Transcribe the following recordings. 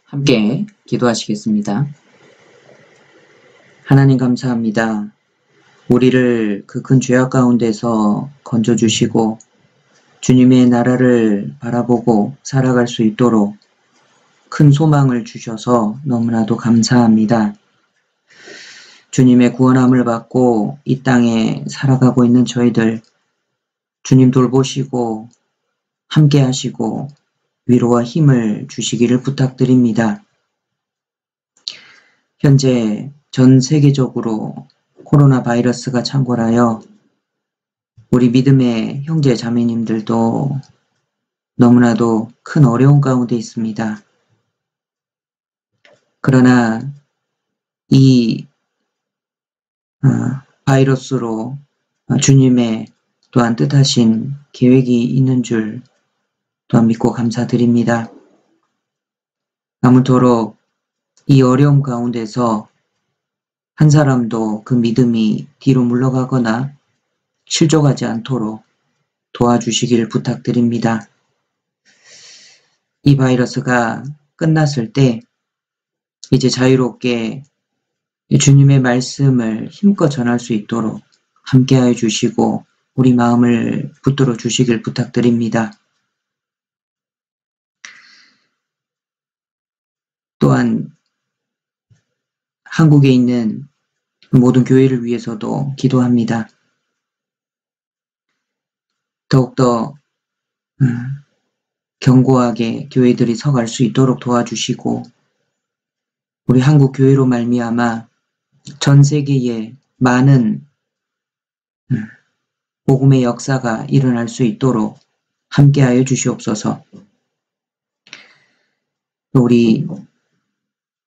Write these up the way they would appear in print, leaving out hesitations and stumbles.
함께 기도하시겠습니다. 하나님 감사합니다. 우리를 그 큰 죄악 가운데서 건져주시고 주님의 나라를 바라보고 살아갈 수 있도록 큰 소망을 주셔서 너무나도 감사합니다. 주님의 구원함을 받고 이 땅에 살아가고 있는 저희들 주님 돌보시고 함께 하시고 위로와 힘을 주시기를 부탁드립니다. 현재 전 세계적으로 코로나 바이러스가 창궐하여 우리 믿음의 형제 자매님들도 너무나도 큰 어려움 가운데 있습니다. 그러나 이 바이러스로 주님의 또한 뜻하신 계획이 있는 줄 또한 믿고 감사드립니다. 아무쪼록 이 어려움 가운데서 한 사람도 그 믿음이 뒤로 물러가거나 실족하지 않도록 도와주시기를 부탁드립니다. 이 바이러스가 끝났을 때 이제 자유롭게 주님의 말씀을 힘껏 전할 수 있도록 함께하여 주시고 우리 마음을 붙들어 주시길 부탁드립니다. 또한 한국에 있는 모든 교회를 위해서도 기도합니다. 더욱더 견고하게 교회들이 서갈 수 있도록 도와주시고 우리 한국 교회로 말미암아 전 세계에 많은 복음의 역사가 일어날 수 있도록 함께하여 주시옵소서. 우리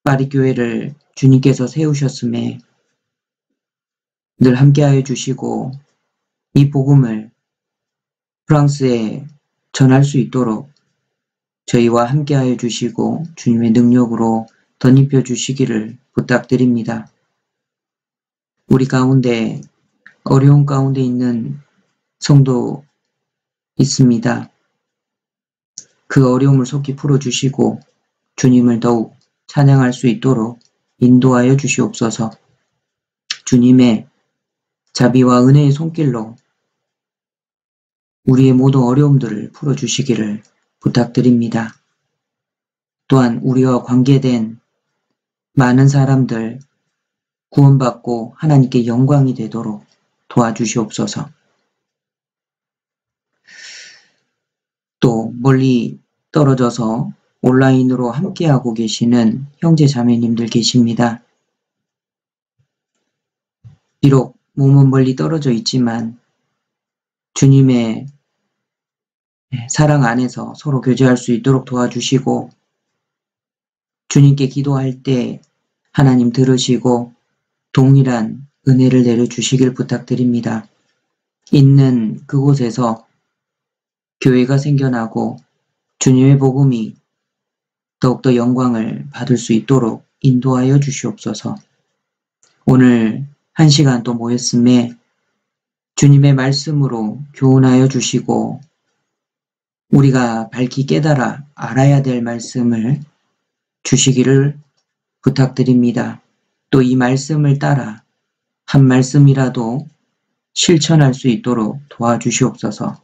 파리교회를 주님께서 세우셨음에 늘 함께하여 주시고 이 복음을 프랑스에 전할 수 있도록 저희와 함께하여 주시고 주님의 능력으로 덧입혀 주시기를 부탁드립니다. 우리 가운데 어려운 가운데 있는 성도 있습니다. 그 어려움을 속히 풀어주시고 주님을 더욱 찬양할 수 있도록 인도하여 주시옵소서. 주님의 자비와 은혜의 손길로 우리의 모든 어려움들을 풀어주시기를 부탁드립니다. 또한 우리와 관계된 많은 사람들 구원받고 하나님께 영광이 되도록 도와주시옵소서. 또 멀리 떨어져서 온라인으로 함께하고 계시는 형제 자매님들 계십니다. 비록 몸은 멀리 떨어져 있지만 주님의 사랑 안에서 서로 교제할 수 있도록 도와주시고 주님께 기도할 때 하나님 들으시고 동일한 은혜를 내려주시길 부탁드립니다. 있는 그곳에서 교회가 생겨나고 주님의 복음이 더욱더 영광을 받을 수 있도록 인도하여 주시옵소서. 오늘 한 시간 또 모였음에 주님의 말씀으로 교훈하여 주시고 우리가 밝히 깨달아 알아야 될 말씀을 주시기를 부탁드립니다. 또 이 말씀을 따라 한 말씀이라도 실천할 수 있도록 도와주시옵소서.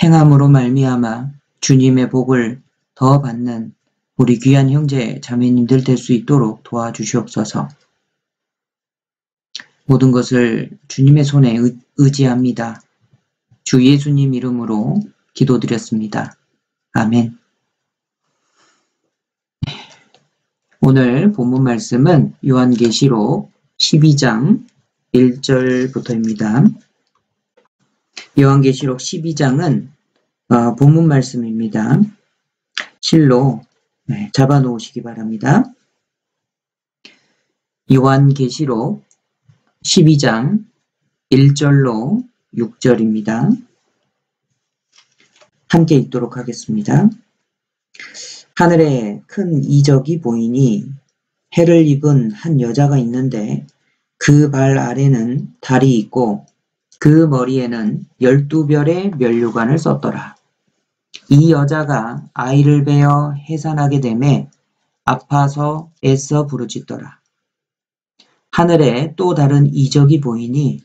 행함으로 말미암아 주님의 복을 더 받는 우리 귀한 형제 자매님들 될 수 있도록 도와주시옵소서. 모든 것을 주님의 손에 의지합니다. 주 예수님 이름으로 기도드렸습니다. 아멘. 오늘 본문 말씀은 요한계시록 12장 1절부터입니다. 요한계시록 12장은 본문 말씀입니다. 실로 잡아 놓으시기 바랍니다. 요한계시록 12장 1절로 6절입니다. 함께 읽도록 하겠습니다. 하늘에 큰 이적이 보이니 해를 입은 한 여자가 있는데 그 발 아래는 달이 있고 그 머리에는 12별의 면류관을 썼더라. 이 여자가 아이를 베어 해산하게 되매 아파서 애써 부르짖더라. 하늘에 또 다른 이적이 보이니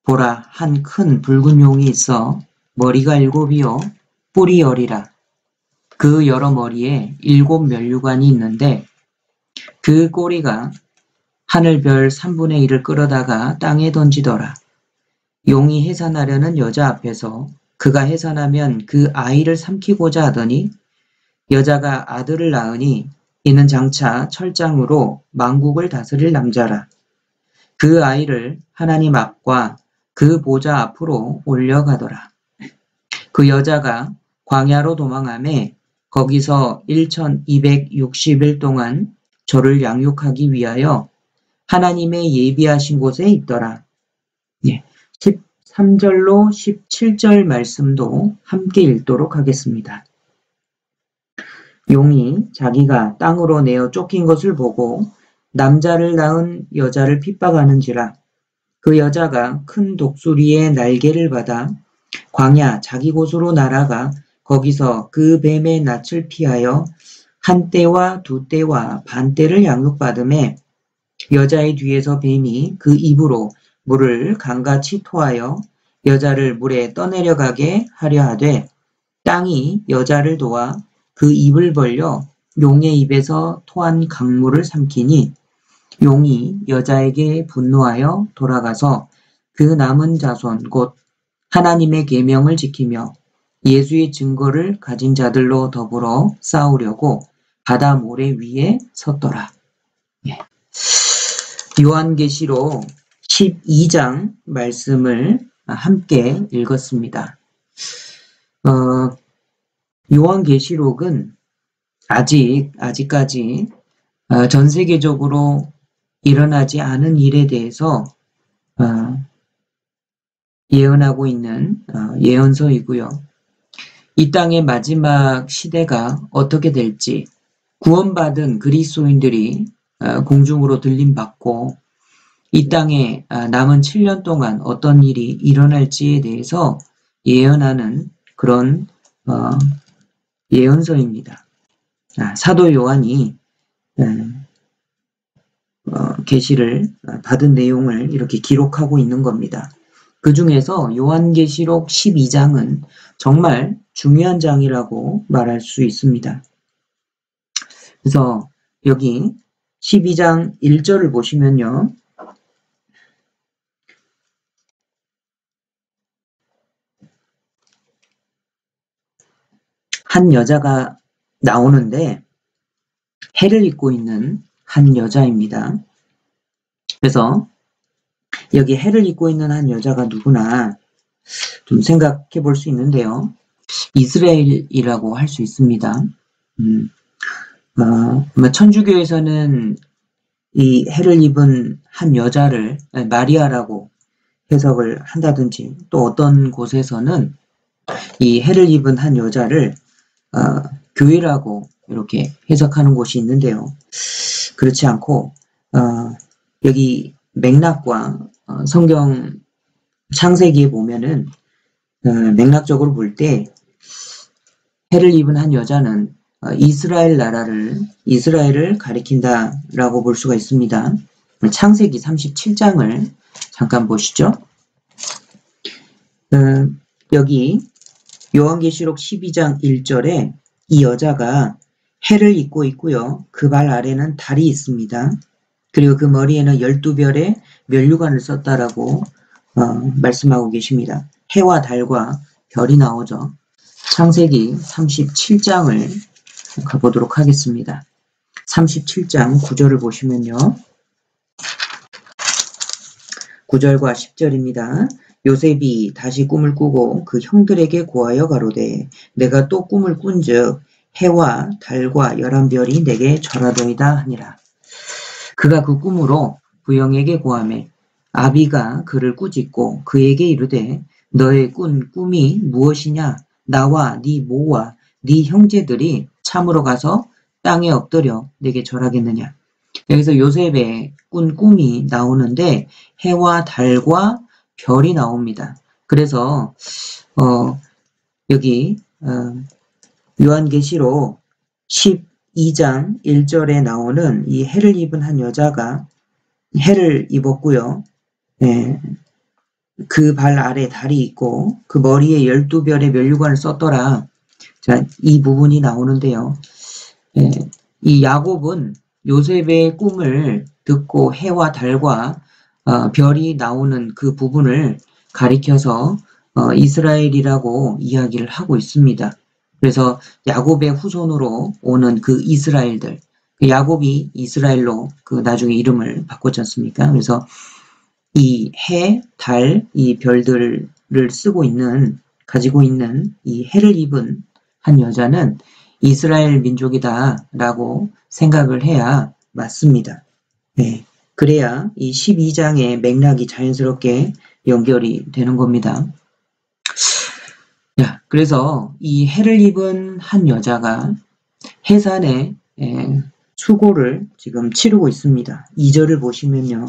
보라, 한 큰 붉은 용이 있어 머리가 7이요 뿔이 10이라. 그 여러 머리에 7 면류관이 있는데 그 꼬리가 하늘별 3분의 1을 끌어다가 땅에 던지더라. 용이 해산하려는 여자 앞에서 그가 해산하면 그 아이를 삼키고자 하더니 여자가 아들을 낳으니 이는 장차 철장으로 만국을 다스릴 남자라. 그 아이를 하나님 앞과 그 보좌 앞으로 올려가더라. 그 여자가 광야로 도망하매 거기서 1260일 동안 저를 양육하기 위하여 하나님의 예비하신 곳에 있더라. 13절로 17절 말씀도 함께 읽도록 하겠습니다. 용이 자기가 땅으로 내어 쫓긴 것을 보고 남자를 낳은 여자를 핍박하는지라. 그 여자가 큰 독수리의 날개를 받아 광야 자기 곳으로 날아가 거기서 그 뱀의 낯을 피하여 한 떼와 2떼와 반 떼를 양육받음에 여자의 뒤에서 뱀이 그 입으로 물을 강같이 토하여 여자를 물에 떠내려가게 하려 하되 땅이 여자를 도와 그 입을 벌려 용의 입에서 토한 강물을 삼키니 용이 여자에게 분노하여 돌아가서 그 남은 자손 곧 하나님의 계명을 지키며 예수의 증거를 가진 자들로 더불어 싸우려고 바다 모래 위에 섰더라. 요한계시록 12장 말씀을 함께 읽었습니다. 요한계시록은 아직까지 전 세계적으로 일어나지 않은 일에 대해서 예언하고 있는 예언서이고요. 이 땅의 마지막 시대가 어떻게 될지 구원받은 그리스도인들이 공중으로 들림받고 이 땅에 남은 7년 동안 어떤 일이 일어날지에 대해서 예언하는 그런 예언서입니다. 사도 요한이 계시를 받은 내용을 이렇게 기록하고 있는 겁니다. 그 중에서 요한계시록 12장은 정말 중요한 장이라고 말할 수 있습니다. 그래서 여기 12장 1절을 보시면요. 한 여자가 나오는데 해를 입고 있는 한 여자입니다. 그래서 여기 해를 입고 있는 한 여자가 누구나 좀 생각해 볼 수 있는데요. 이스라엘이라고 할 수 있습니다. 천주교에서는 이 해를 입은 한 여자를 마리아라고 해석을 한다든지 또 어떤 곳에서는 이 해를 입은 한 여자를 교회라고 이렇게 해석하는 곳이 있는데요. 그렇지 않고 여기 맥락과 성경 창세기에 보면은 맥락적으로 볼 때 해를 입은 한 여자는 이스라엘을 가리킨다라고 볼 수가 있습니다. 창세기 37장을 잠깐 보시죠. 여기 요한계시록 12장 1절에 이 여자가 해를 입고 있고요. 그 발 아래는 달이 있습니다. 그리고 그 머리에는 12별의 면류관을 썼다라고 말씀하고 계십니다. 해와 달과 별이 나오죠. 창세기 37장을 가보도록 하겠습니다. 37장 9절을 보시면요. 9절과 10절입니다. 요셉이 다시 꿈을 꾸고 그 형들에게 고하여 가로되 내가 또 꿈을 꾼즉 해와 달과 11별이 내게 절하더이다 하니라. 그가 그 꿈으로 부영에게 고하매 아비가 그를 꾸짖고 그에게 이르되 너의 꾼 꿈이 무엇이냐? 나와 네 모와 네 형제들이 참으로 가서 땅에 엎드려 내게 절하겠느냐. 여기서 요셉의 꾼 꿈이 나오는데 해와 달과 별이 나옵니다. 그래서 여기 요한계시록 12장 1절에 나오는 이 해를 입은 한 여자가 해를 입었고요. 예, 그 발 아래 달이 있고 그 머리에 12별의 면류관을 썼더라. 자, 이 부분이 나오는데요. 예, 이 야곱은 요셉의 꿈을 듣고 해와 달과 별이 나오는 그 부분을 가리켜서 이스라엘이라고 이야기를 하고 있습니다. 그래서 야곱의 후손으로 오는 그 이스라엘들, 야곱이 이스라엘로 그 나중에 이름을 바꿨지 않습니까? 그래서 이 해, 달, 이 별들을 가지고 있는 이 해를 입은 한 여자는 이스라엘 민족이다라고 생각을 해야 맞습니다. 네. 그래야 이 12장의 맥락이 자연스럽게 연결이 되는 겁니다. 자, 그래서 이 해를 입은 한 여자가 해산의 수고를 지금 치르고 있습니다. 2절을 보시면요.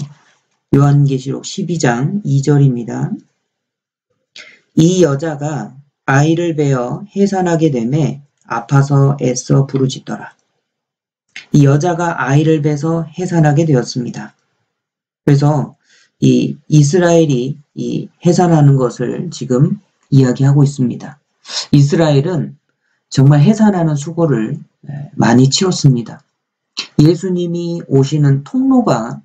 요한계시록 12장 2절입니다. 이 여자가 아이를 베어 해산하게 되매 아파서 애써 부르짖더라. 이 여자가 아이를 베서 해산하게 되었습니다. 그래서 이 이스라엘이 이 해산하는 것을 지금 이야기하고 있습니다. 이스라엘은 정말 해산하는 수고를 많이 치렀습니다. 예수님이 오시는 통로가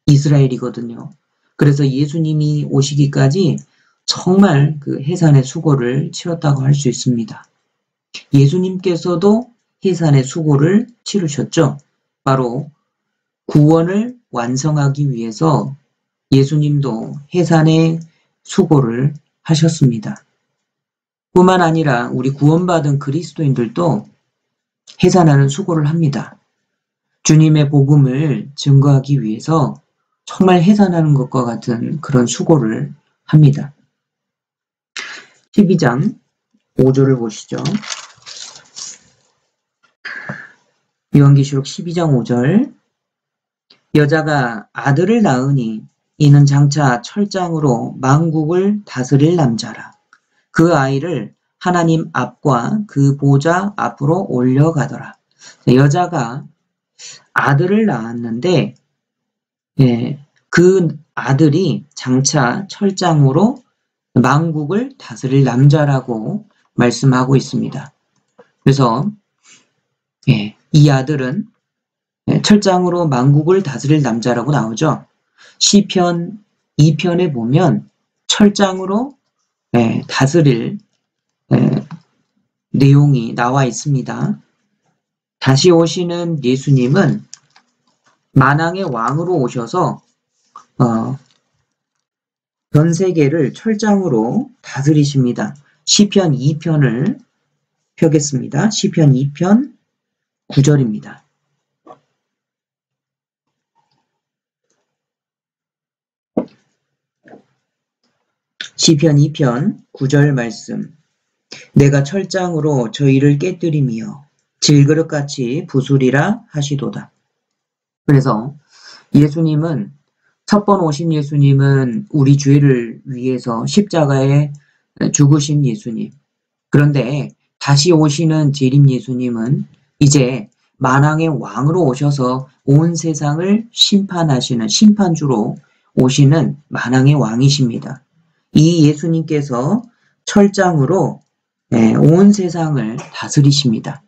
이스라엘이거든요. 그래서 예수님이 오시기까지 정말 그 해산의 수고를 치렀다고 할 수 있습니다. 예수님께서도 해산의 수고를 치르셨죠. 바로 구원을 완성하기 위해서 예수님도 해산의 수고를 하셨습니다. 뿐만 아니라 우리 구원받은 그리스도인들도 해산하는 수고를 합니다. 주님의 복음을 증거하기 위해서 정말 해산하는 것과 같은 그런 수고를 합니다. 12장 5절을 보시죠. 요한계시록 12장 5절 여자가 아들을 낳으니 이는 장차 철장으로 만국을 다스릴 남자라. 그 아이를 하나님 앞과 그 보좌 앞으로 올려가더라. 여자가 아들을 낳았는데 그 아들이 장차 철장으로 만국을 다스릴 남자라고 말씀하고 있습니다. 그래서 이 아들은 철장으로 만국을 다스릴 남자라고 나오죠. 시편 2편에 보면 철장으로 다스릴 내용이 나와 있습니다. 다시 오시는 예수님은 만왕의 왕으로 오셔서 전 세계를 철장으로 다스리십니다. 시편 2편을 펴겠습니다. 시편 2편 9절입니다. 시편 2편 9절 말씀. 내가 철장으로 저희를 깨뜨리며 질그릇같이 부수리라 하시도다. 그래서 예수님은 첫 번 오신 예수님은 우리 죄를 위해서 십자가에 죽으신 예수님. 그런데 다시 오시는 재림 예수님은 이제 만왕의 왕으로 오셔서 온 세상을 심판하시는 심판주로 오시는 만왕의 왕이십니다. 이 예수님께서 철장으로 온 세상을 다스리십니다.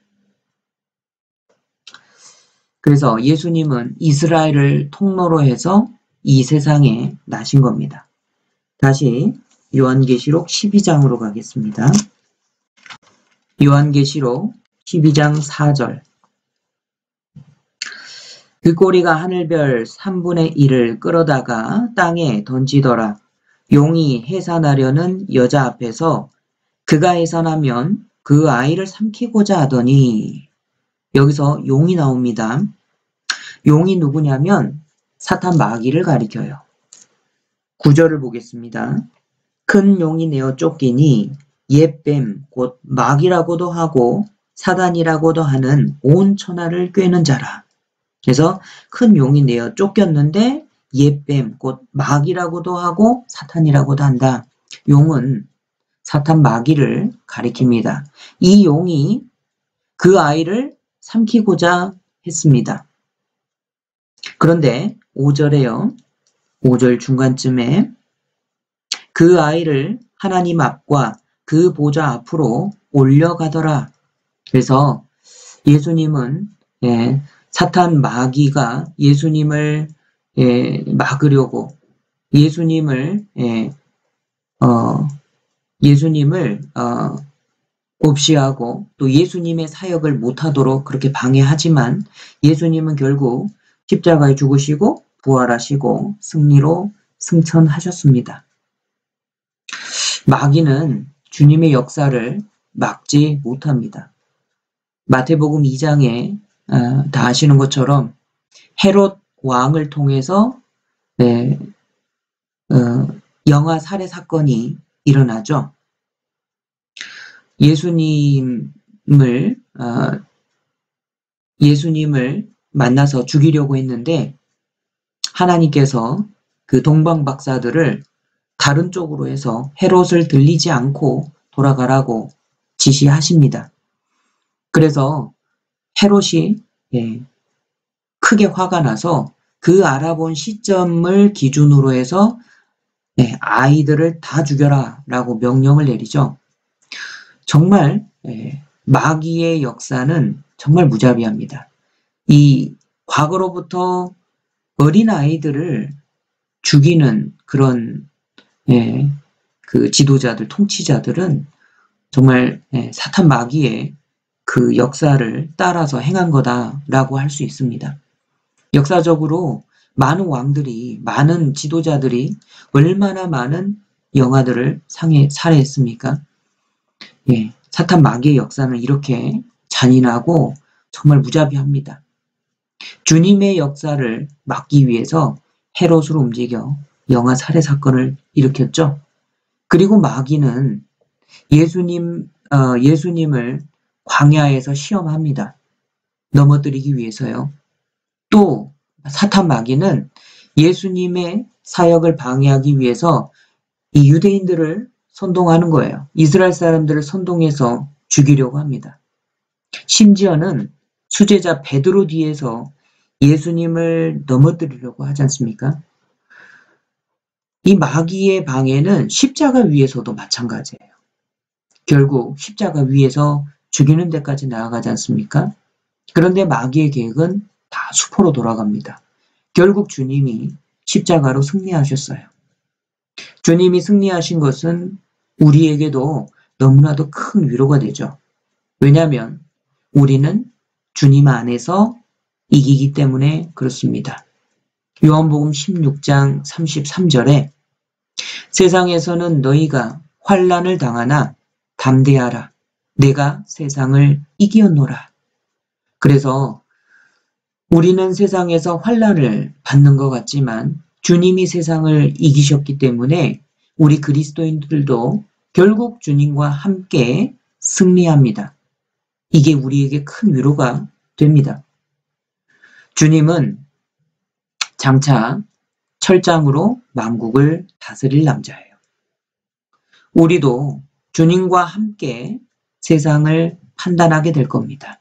그래서 예수님은 이스라엘을 통로로 해서 이 세상에 나신 겁니다. 다시 요한계시록 12장으로 가겠습니다. 요한계시록 12장 4절. 그 꼬리가 하늘별 3분의 1을 끌어다가 땅에 던지더라. 용이 해산하려는 여자 앞에서 그가 해산하면 그 아이를 삼키고자 하더니, 여기서 용이 나옵니다. 용이 누구냐면 사탄 마귀를 가리켜요. 9절을 보겠습니다. 큰 용이 내어 쫓기니 옛뱀 곧 마귀라고도 하고 사단이라고도 하는 온 천하를 꿰는 자라. 그래서 큰 용이 내어 쫓겼는데 옛뱀 곧 마귀라고도 하고 사탄이라고도 한다. 용은 사탄 마귀를 가리킵니다. 이 용이 그 아이를 삼키고자 했습니다. 그런데 5절에요. 5절 중간쯤에 그 아이를 하나님 앞과 그 보좌 앞으로 올려가더라. 그래서 예수님은 사탄 마귀가 예수님을 막으려고 예수님을 없이하고 또 예수님의 사역을 못하도록 그렇게 방해하지만 예수님은 결국 십자가에 죽으시고 부활하시고 승리로 승천하셨습니다. 마귀는 주님의 역사를 막지 못합니다. 마태복음 2장에 다 아시는 것처럼 헤롯 왕을 통해서 영아 살해 사건이 일어나죠. 예수님을 만나서 죽이려고 했는데 하나님께서 그 동방 박사들을 다른 쪽으로 해서 헤롯을 들리지 않고 돌아가라고 지시하십니다. 그래서 헤롯이 크게 화가 나서 그 알아본 시점을 기준으로 해서 아이들을 다 죽여라 라고 명령을 내리죠. 정말 마귀의 역사는 정말 무자비합니다. 이 과거로부터 어린아이들을 죽이는 그런 그 지도자들, 통치자들은 정말 사탄 마귀의 그 역사를 따라서 행한 거다라고 할 수 있습니다. 역사적으로 많은 왕들이, 많은 지도자들이 얼마나 많은 영아들을 살해했습니까? 사탄 마귀의 역사는 이렇게 잔인하고 정말 무자비합니다. 주님의 역사를 막기 위해서 헤롯으로 움직여 영아 살해 사건을 일으켰죠. 그리고 마귀는 예수님을 광야에서 시험합니다. 넘어뜨리기 위해서요. 또 사탄 마귀는 예수님의 사역을 방해하기 위해서 이 유대인들을 선동하는 거예요. 이스라엘 사람들을 선동해서 죽이려고 합니다. 심지어는 수제자 베드로 뒤에서 예수님을 넘어뜨리려고 하지 않습니까? 이 마귀의 방해는 십자가 위에서도 마찬가지예요. 결국 십자가 위에서 죽이는 데까지 나아가지 않습니까? 그런데 마귀의 계획은 다 수포로 돌아갑니다. 결국 주님이 십자가로 승리하셨어요. 주님이 승리하신 것은 우리에게도 너무나도 큰 위로가 되죠. 왜냐하면 우리는 주님 안에서 이기기 때문에 그렇습니다. 요한복음 16장 33절에 세상에서는 너희가 환난을 당하나 담대하라. 내가 세상을 이기었노라. 그래서 우리는 세상에서 환난을 받는 것 같지만 주님이 세상을 이기셨기 때문에 우리 그리스도인들도 결국 주님과 함께 승리합니다. 이게 우리에게 큰 위로가 됩니다. 주님은 장차 철장으로 만국을 다스릴 남자예요. 우리도 주님과 함께 세상을 판단하게 될 겁니다.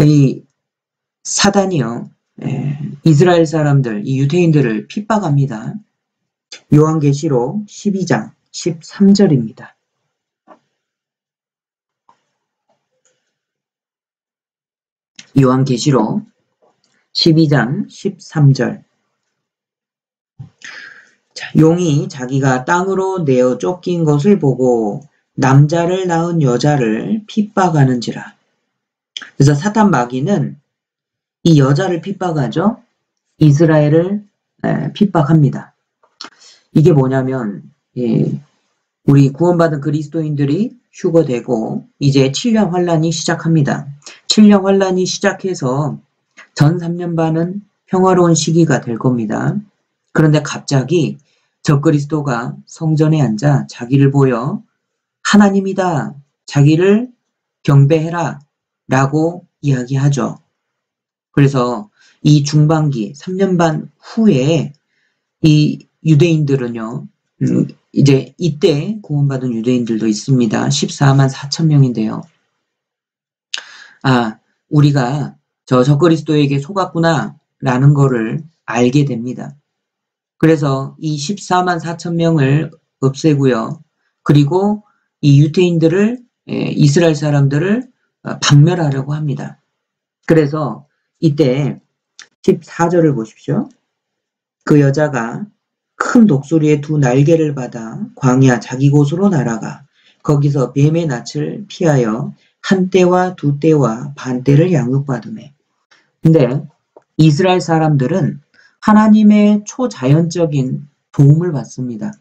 이 사단이요, 이스라엘 사람들, 이 유대인들을 핍박합니다. 요한계시록 12장 13절입니다. 요한계시록 12장 13절. 용이 자기가 땅으로 내어 쫓긴 것을 보고 남자를 낳은 여자를 핍박하는지라. 그래서 사탄 마귀는 이 여자를 핍박하죠. 이스라엘을 핍박합니다. 이게 뭐냐면 우리 구원받은 그리스도인들이 휴거되고 이제 7년 환란이 시작합니다. 7년 환란이 시작해서 전 3년 반은 평화로운 시기가 될 겁니다. 그런데 갑자기 적그리스도가 성전에 앉아 자기를 보여 하나님이다, 자기를 경배해라 라고 이야기하죠. 그래서 이 중반기 3년 반 후에 이 유대인들은요, 이제 이때 구원받은 유대인들도 있습니다. 14만 4천 명인데요. 우리가 저 적그리스도에게 속았구나 라는 거를 알게 됩니다. 그래서 이 14만 4천 명을 없애고요. 그리고 이 유대인들을 이스라엘 사람들을 박멸하려고 합니다. 그래서 이때 14절을 보십시오. 그 여자가 큰 독수리의 두 날개를 받아 광야 자기 곳으로 날아가 거기서 뱀의 낯을 피하여 한 떼와 두 떼와 반 떼를 양육받으매. 근데 이스라엘 사람들은 하나님의 초자연적인 도움을 받습니다.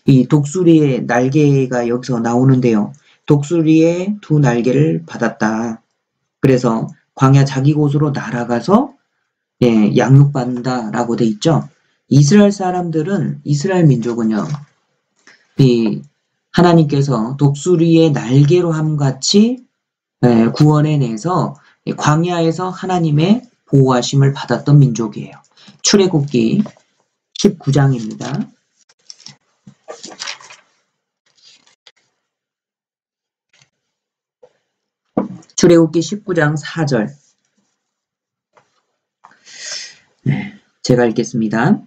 이 독수리의 날개가 여기서 나오는데요. 독수리의 두 날개를 받았다. 그래서 광야 자기 곳으로 날아가서 양육받는다라고 돼 있죠. 이스라엘 사람들은, 이스라엘 민족은요, 이 하나님께서 독수리의 날개로 함같이 구원해내서 광야에서 하나님의 보호하심을 받았던 민족이에요. 출애굽기 19장입니다. 출애굽기 19장 4절. 제가 읽겠습니다.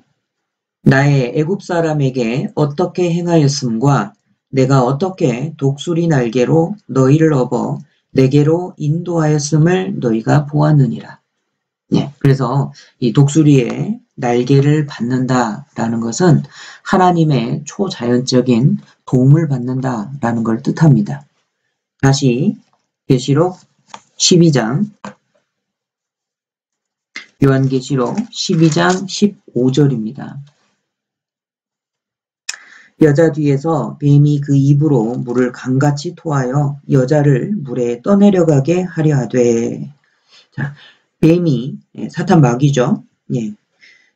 나의 애굽 사람에게 어떻게 행하였음과 내가 어떻게 독수리 날개로 너희를 업어 내게로 인도하였음을 너희가 보았느니라. 그래서 이 독수리의 날개를 받는다라는 것은 하나님의 초자연적인 도움을 받는다라는 걸 뜻합니다. 다시 계시록 12장, 요한계시록 12장 15절입니다. 여자 뒤에서 뱀이 그 입으로 물을 강같이 토하여 여자를 물에 떠내려가게 하려 하되. 자, 뱀이 사탄 마귀죠.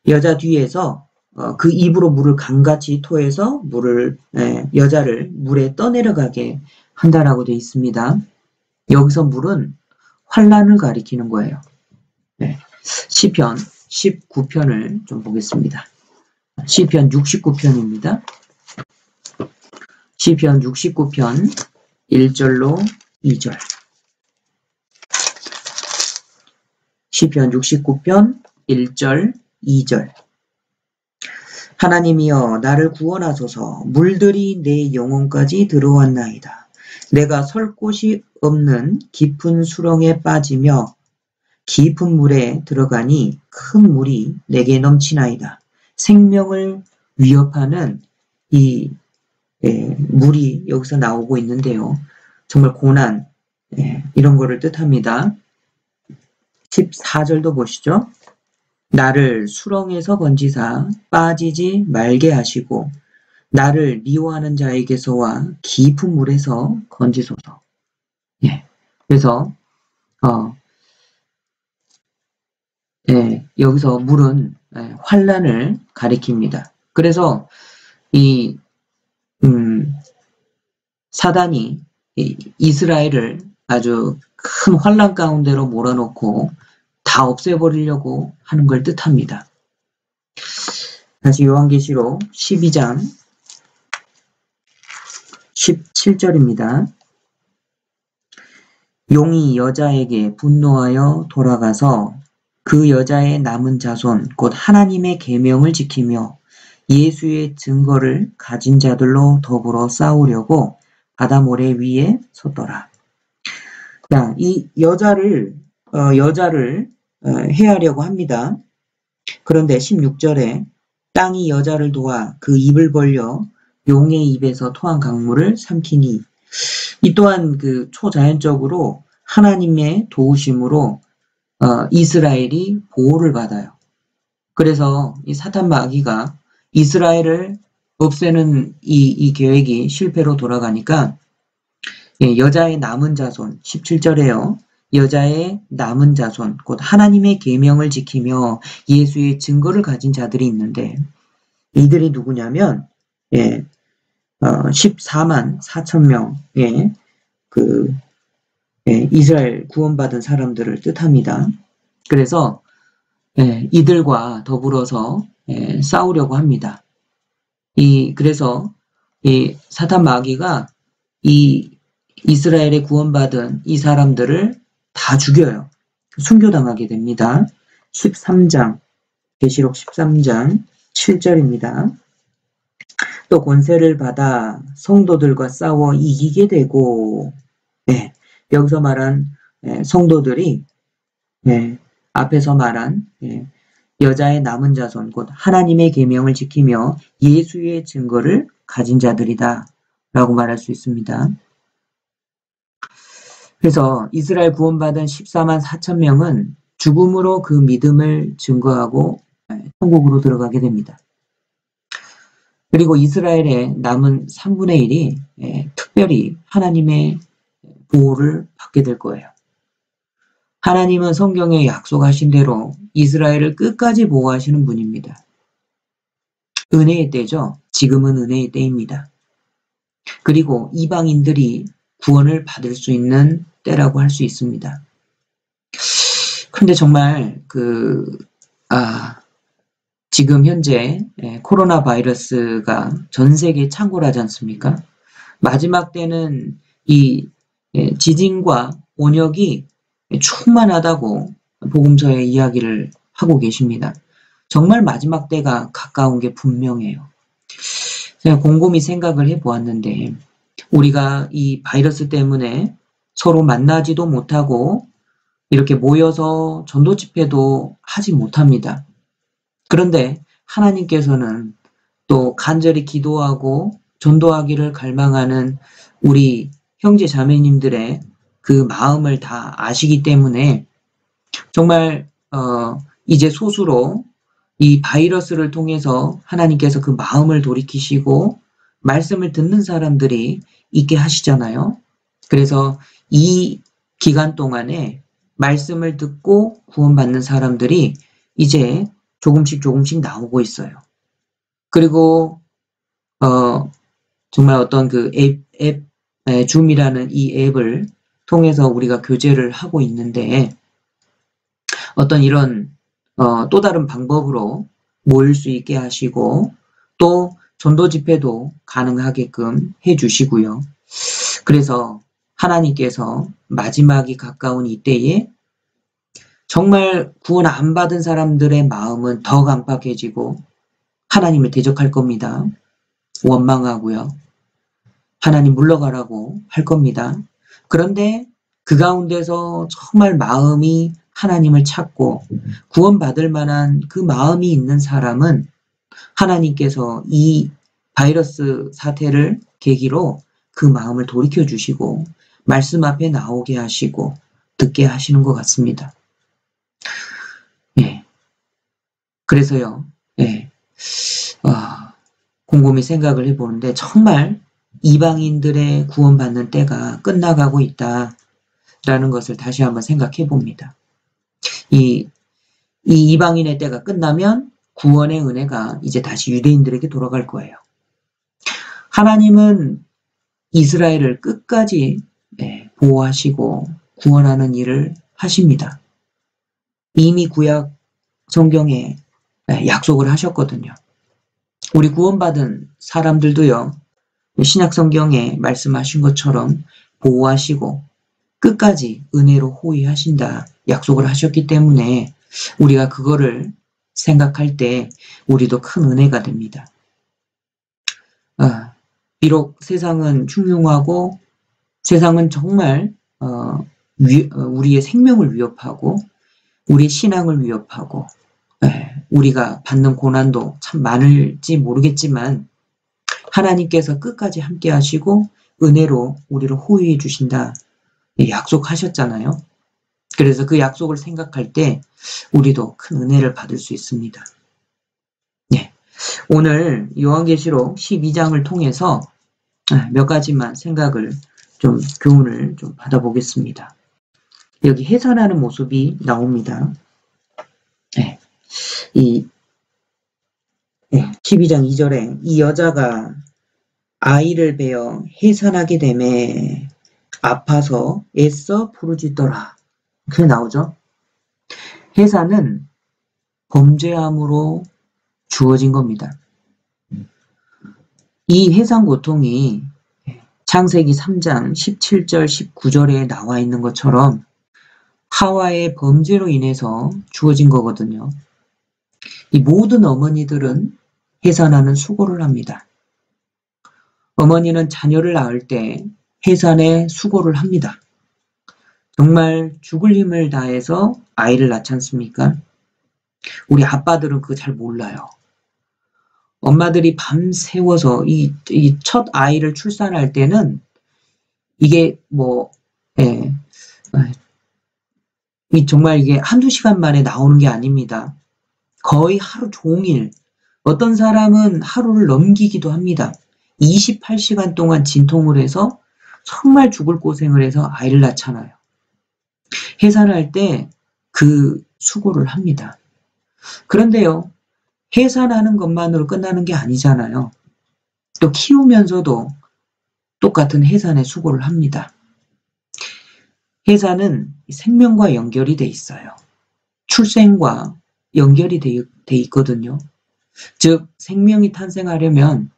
여자 뒤에서 그 입으로 물을 강같이 토해서 여자를 물에 떠내려가게 한다라고 되어 있습니다. 여기서 물은 환란을 가리키는 거예요. 시편 19편을 좀 보겠습니다. 시편 69편입니다. 시편 69편 1절로 2절. 시편 69편 1절 2절. 하나님이여 나를 구원하소서. 물들이 내 영혼까지 들어왔나이다. 내가 설 곳이 없는 깊은 수렁에 빠지며 깊은 물에 들어가니 큰 물이 내게 넘치나이다. 생명을 위협하는 이 물이 여기서 나오고 있는데요. 정말 고난, 이런 거를 뜻합니다. 14절도 보시죠. 나를 수렁에서 건지사 빠지지 말게 하시고 나를 미워하는 자에게서와 깊은 물에서 건지소서. 그래서 여기서 물은 환란을 가리킵니다. 그래서 이 사단이 이스라엘을 아주 큰 환란 가운데로 몰아넣고 다 없애버리려고 하는 걸 뜻합니다. 다시 요한계시록 12장 17절입니다. 용이 여자에게 분노하여 돌아가서 그 여자의 남은 자손 곧 하나님의 계명을 지키며 예수의 증거를 가진 자들로 더불어 싸우려고 바다 모래 위에 섰더라. 자, 이 여자를 해하려고 합니다. 그런데 16절에 땅이 여자를 도와 그 입을 벌려 용의 입에서 토한 강물을 삼키니. 이 또한 그 초자연적으로 하나님의 도우심으로 이스라엘이 보호를 받아요. 그래서 이 사탄 마귀가 이스라엘을 없애는 이 계획이 실패로 돌아가니까 여자의 남은 자손, 17절에요. 여자의 남은 자손, 곧 하나님의 계명을 지키며 예수의 증거를 가진 자들이 있는데 이들이 누구냐면 14만 4천 명의 이스라엘 구원받은 사람들을 뜻합니다. 그래서 이들과 더불어서 싸우려고 합니다. 그래서 사탄 마귀가 이 이스라엘의 구원받은 이 사람들을 다 죽여요. 순교당하게 됩니다. 13장, 계시록 13장 7절입니다. 또 권세를 받아 성도들과 싸워 이기게 되고, 예, 여기서 말한 성도들이 앞에서 말한 여자의 남은 자손 곧 하나님의 계명을 지키며 예수의 증거를 가진 자들이다 라고 말할 수 있습니다. 그래서 이스라엘 구원받은 14만 4천 명은 죽음으로 그 믿음을 증거하고 천국으로 들어가게 됩니다. 그리고 이스라엘의 남은 3분의 1이 특별히 하나님의 보호를 받게 될 거예요. 하나님은 성경에 약속하신 대로 이스라엘을 끝까지 보호하시는 분입니다. 은혜의 때죠. 지금은 은혜의 때입니다. 그리고 이방인들이 구원을 받을 수 있는 때라고 할 수 있습니다. 근데 정말 지금 현재 코로나 바이러스가 전 세계에 창궐하지 않습니까? 마지막 때는 이 지진과 온역이 충만하다고 복음서에 이야기를 하고 계십니다. 정말 마지막 때가 가까운 게 분명해요. 제가 곰곰이 생각을 해보았는데 우리가 이 바이러스 때문에 서로 만나지도 못하고 이렇게 모여서 전도 집회도 하지 못합니다. 그런데 하나님께서는 또 간절히 기도하고 전도하기를 갈망하는 우리 형제 자매님들의 그 마음을 다 아시기 때문에 정말 이제 소수로 이 바이러스를 통해서 하나님께서 그 마음을 돌이키시고 말씀을 듣는 사람들이 있게 하시잖아요. 그래서 이 기간 동안에 말씀을 듣고 구원받는 사람들이 이제 조금씩 나오고 있어요. 그리고 정말 어떤 그 줌이라는 이 앱을 통해서 우리가 교제를 하고 있는데 어떤 이런 또 다른 방법으로 모일 수 있게 하시고 또 전도 집회도 가능하게끔 해주시고요. 그래서 하나님께서 마지막이 가까운 이때에 정말 구원 안 받은 사람들의 마음은 더 강팍해지고 하나님을 대적할 겁니다. 원망하고요. 하나님 물러가라고 할 겁니다. 그런데 그 가운데서 정말 마음이 하나님을 찾고 구원받을 만한 그 마음이 있는 사람은 하나님께서 이 바이러스 사태를 계기로 그 마음을 돌이켜 주시고 말씀 앞에 나오게 하시고 듣게 하시는 것 같습니다. 그래서요, 곰곰이 생각을 해보는데 정말 이방인들의 구원받는 때가 끝나가고 있다라는 것을 다시 한번 생각해 봅니다. 이 이방인의 때가 끝나면 구원의 은혜가 이제 다시 유대인들에게 돌아갈 거예요. 하나님은 이스라엘을 끝까지 보호하시고 구원하는 일을 하십니다. 이미 구약 성경에 약속을 하셨거든요. 우리 구원받은 사람들도요. 신약 성경에 말씀하신 것처럼 보호하시고 끝까지 은혜로 호위하신다 약속을 하셨기 때문에 우리가 그거를 생각할 때 우리도 큰 은혜가 됩니다. 비록 세상은 흉흉하고 세상은 정말 우리의 생명을 위협하고 우리의 신앙을 위협하고 우리가 받는 고난도 참 많을지 모르겠지만 하나님께서 끝까지 함께 하시고 은혜로 우리를 호위해 주신다 약속하셨잖아요. 그래서 그 약속을 생각할 때 우리도 큰 은혜를 받을 수 있습니다. 오늘 요한계시록 12장을 통해서 몇 가지만 생각을 교훈을 좀 받아보겠습니다. 여기 해산하는 모습이 나옵니다. 12장 2절에 이 여자가 아이를 베어 해산하게 되매 아파서 애써 부르짖더라. 그게 나오죠. 해산은 범죄함으로 주어진 겁니다. 이 해산 고통이 창세기 3장 17절 19절에 나와 있는 것처럼 하와의 범죄로 인해서 주어진 거거든요. 이 모든 어머니들은 해산하는 수고를 합니다. 어머니는 자녀를 낳을 때 해산에 수고를 합니다. 정말 죽을 힘을 다해서 아이를 낳지 않습니까? 우리 아빠들은 그거 잘 몰라요. 엄마들이 밤새워서 이 첫 아이를 출산할 때는 이게 예, 정말 이게 한두 시간 만에 나오는 게 아닙니다. 거의 하루 종일, 어떤 사람은 하루를 넘기기도 합니다. 28시간 동안 진통을 해서 정말 죽을 고생을 해서 아이를 낳잖아요. 해산할 때 그 수고를 합니다. 그런데요, 해산하는 것만으로 끝나는 게 아니잖아요. 또 키우면서도 똑같은 해산의 수고를 합니다. 해산은 생명과 연결이 돼 있어요. 출생과 연결이 돼 있거든요. 즉, 생명이 탄생하려면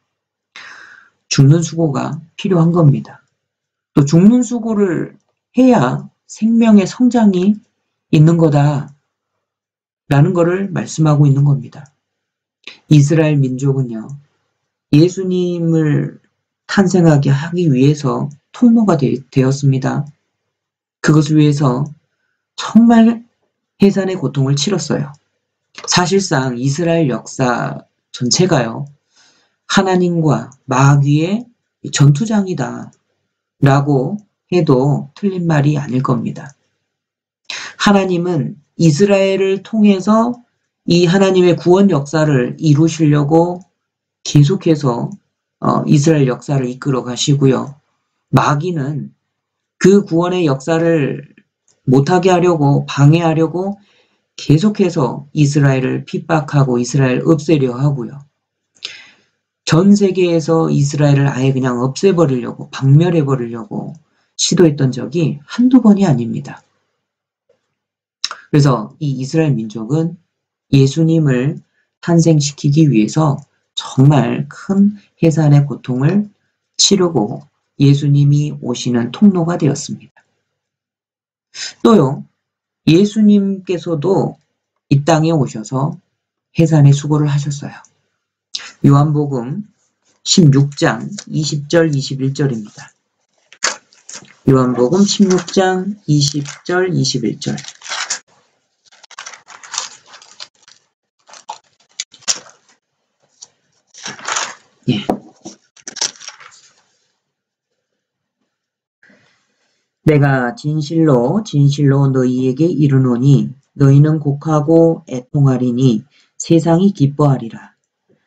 죽는 수고가 필요한 겁니다. 또 죽는 수고를 해야 생명의 성장이 있는 거다라는 것을 말씀하고 있는 겁니다. 이스라엘 민족은요, 예수님을 탄생하게 하기 위해서 통로가 되었습니다. 그것을 위해서 정말 해산의 고통을 치렀어요. 사실상 이스라엘 역사 전체가요, 하나님과 마귀의 전투장이다 라고 해도 틀린 말이 아닐 겁니다. 하나님은 이스라엘을 통해서 이 하나님의 구원 역사를 이루시려고 계속해서 이스라엘 역사를 이끌어 가시고요. 마귀는 그 구원의 역사를 못하게 하려고, 방해하려고 계속해서 이스라엘을 핍박하고 이스라엘을 없애려 하고요. 전 세계에서 이스라엘을 아예 그냥 없애버리려고, 박멸해버리려고 시도했던 적이 한두 번이 아닙니다. 그래서 이 이스라엘 민족은 예수님을 탄생시키기 위해서 정말 큰 해산의 고통을 치르고 예수님이 오시는 통로가 되었습니다. 또요, 예수님께서도 이 땅에 오셔서 해산의 수고를 하셨어요. 요한복음 16장 20절 21절입니다. 요한복음 16장 20절 21절. 예. 내가 진실로 진실로 너희에게 이르노니 너희는 곡하고 애통하리니 세상이 기뻐하리라.